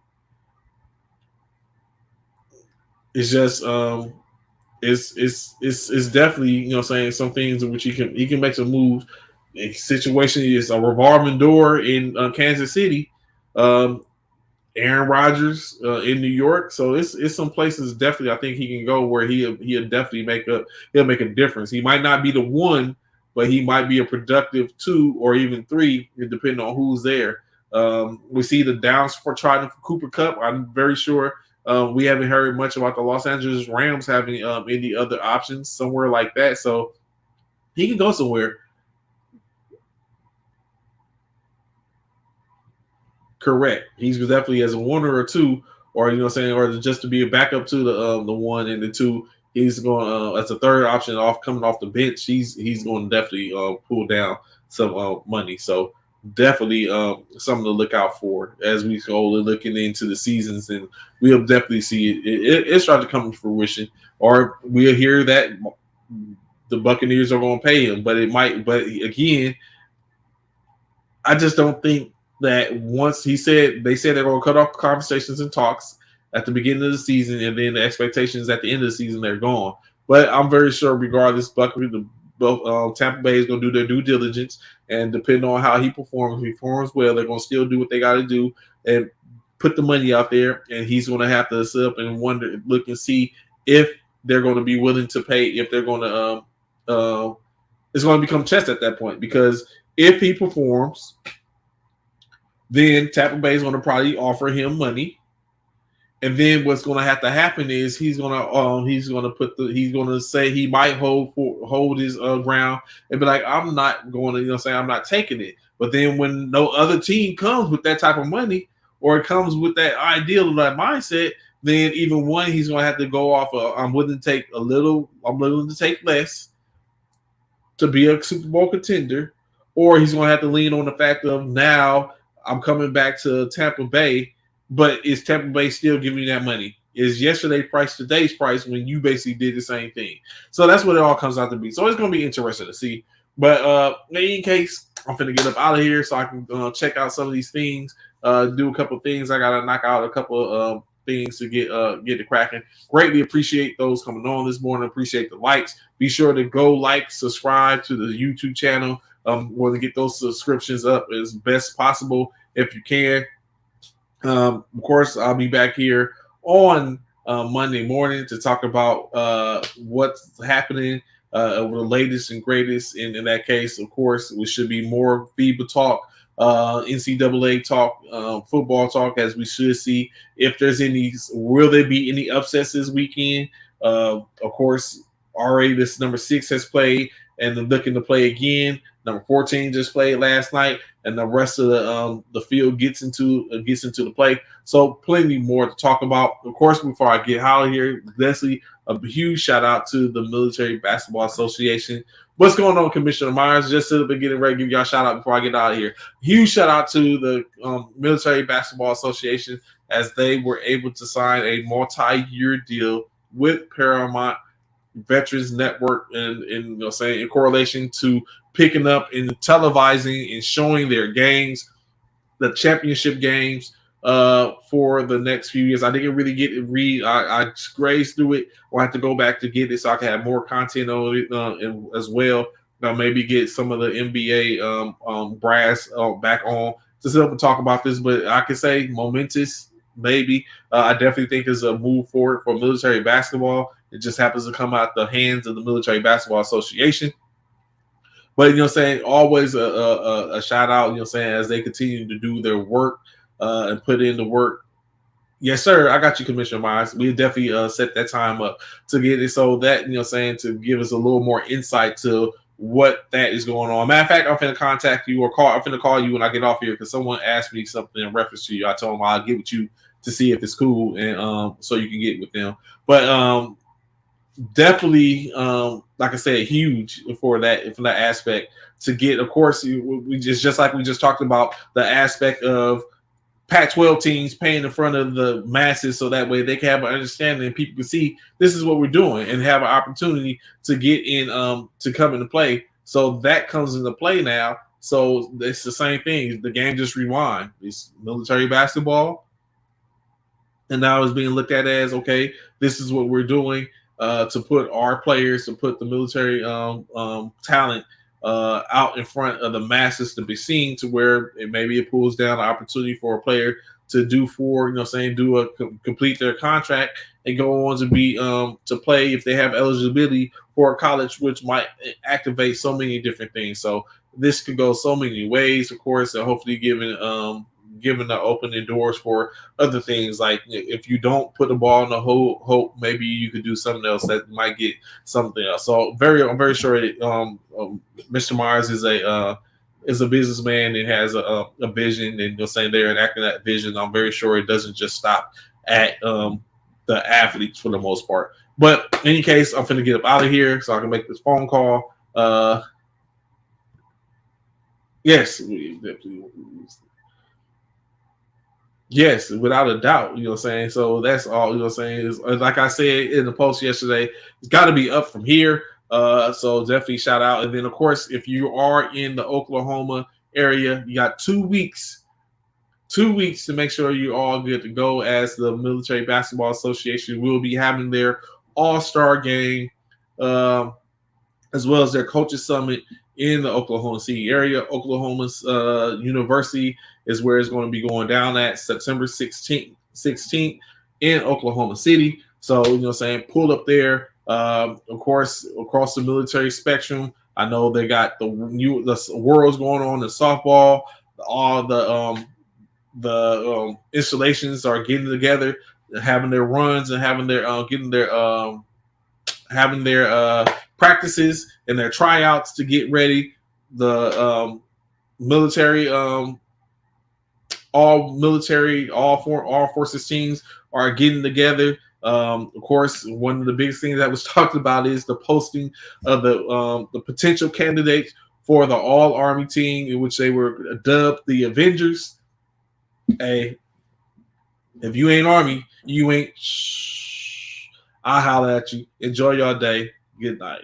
just it's definitely, you know what I'm saying, some things in which he can make some moves. A situation is a revolving door in Kansas City. Aaron Rodgers in New York, so it's some places definitely I think he can go where he'll definitely make a difference. He might not be the one, but he might be a productive 2 or even 3, depending on who's there. We see the downs for trying for Cooper Kupp. I'm very sure we haven't heard much about the Los Angeles Rams having any other options somewhere like that, so he can go somewhere. Correct. He's definitely as a 1 or a 2, or you know what I'm saying, or just to be a backup to the 1 and the 2. He's going as a third option coming off the bench. He's going to definitely pull down some money. So definitely something to look out for as we go looking into the seasons, and we'll definitely see it's starting to come to fruition, or we'll hear that the Buccaneers are going to pay him, but it might. But again, I just don't think that once they said they're going to cut off conversations and talks at the beginning of the season, and then the expectations at the end of the season, they're gone. But I'm very sure, regardless, Tampa Bay is going to do their due diligence, and depending on how he performs, if he performs well, they're going to still do what they got to do and put the money out there, and he's going to have to sit up and look and see if they're going to be willing to pay, if they're going to it's going to become chess at that point, because if he performs, then Tampa Bay is going to probably offer him money, and then what's going to have to happen is he's going to say he might hold his ground and be like, I'm not going to, you know, say I'm not taking it. But then when no other team comes with that type of money, or it comes with that ideal of that mindset, then even one, he's going to have to go off I'm willing to take a little, I'm willing to take less to be a Super Bowl contender, or he's going to have to lean on the fact of now I'm coming back to Tampa Bay, but is Tampa Bay still giving you that money? Is yesterday's price today's price when you basically did the same thing? So that's what it all comes out to be. So it's going to be interesting to see. But in any case, I'm finna get up out of here so I can check out some of these things do a couple things. I gotta knock out a couple things to get it cracking. Greatly appreciate those coming on this morning. Appreciate the likes. Be sure to go like, subscribe to the YouTube channel. Want to get those subscriptions up as best possible if you can. Of course, I'll be back here on Monday morning to talk about what's happening over the latest and greatest. And in that case, of course, we should be more FIBA talk, NCAA talk, football talk, as we should see. If there's any, will there be any upsets this weekend? Of course, already this number 6 has played and they're looking to play again. Number 14 just played last night, and the rest of the field gets into the play. So plenty more to talk about. Of course, before I get out of here, Leslie, a huge shout out to the Military Basketball Association. What's going on, Commissioner Myers? Just to getting ready to give y'all a shout out before I get out of here. Huge shout out to the Military Basketball Association as they were able to sign a multi-year deal with Paramount Veterans Network, and in correlation to picking up and televising and showing their games, the championship games, for the next few years. I didn't really get to read. I grazed through it. I'll have to go back to get it so I can have more content on it as well. Maybe get some of the NBA brass back on to sit up and talk about this. But I can say momentous. Maybe I definitely think is a move forward for military basketball. It just happens to come out the hands of the Military Basketball Association. But, always a shout out, as they continue to do their work and put in the work. Yes, sir. I got you, Commissioner Myers. We definitely set that time up to get it so that, to give us a little more insight to what that is going on. Matter of fact, I'm going to contact you I'm going to call you when I get off here because someone asked me something in reference to you. I told them I'll get with you to see if it's cool and so you can get with them. But definitely, like I said, huge for that aspect to get. Of course, we just like we just talked about the aspect of Pac-12 teams paying in front of the masses, so that way they can have an understanding and people can see this is what we're doing and have an opportunity to get in, to come into play. So that comes into play now. So it's the same thing. The game just rewind. It's military basketball, and now it's being looked at as, okay, this is what we're doing. To put our players, to put the military talent out in front of the masses to be seen, to where it pulls down the opportunity for a player to complete their contract and go on to be to play if they have eligibility for a college, which might activate so many different things. So this could go so many ways, of course, and hopefully giving the opening doors for other things. Like if you don't put the ball in the hoop, maybe you could do something else that might get something else. So I'm very sure that Mr. Myers is a businessman and has a vision, and they're enacting that vision. I'm very sure it doesn't just stop at the athletes for the most part. But in any case, I'm finna get up out of here so I can make this phone call. Yes, yes, without a doubt, So that's all, is like I said in the post yesterday, it's got to be up from here. So definitely shout out. And then, of course, if you are in the Oklahoma area, you got 2 weeks to make sure you're all good to go, as the Military Basketball Association will be having their All-Star game, as well as their Coaches Summit in the Oklahoma City area. Oklahoma's University is where it's going to be going down at September 16th in Oklahoma City. So, pull up there. Of course, across the military spectrum, I know they got the worlds going on in softball. All the installations are getting together, having their runs and having their practices and their tryouts to get ready. The military, all forces teams are getting together. Of course, one of the biggest things that was talked about is the posting of the potential candidates for the All Army team, in which they were dubbed the Avengers. Hey, if you ain't Army, you ain't. I'll holler at you. Enjoy your day. Good night.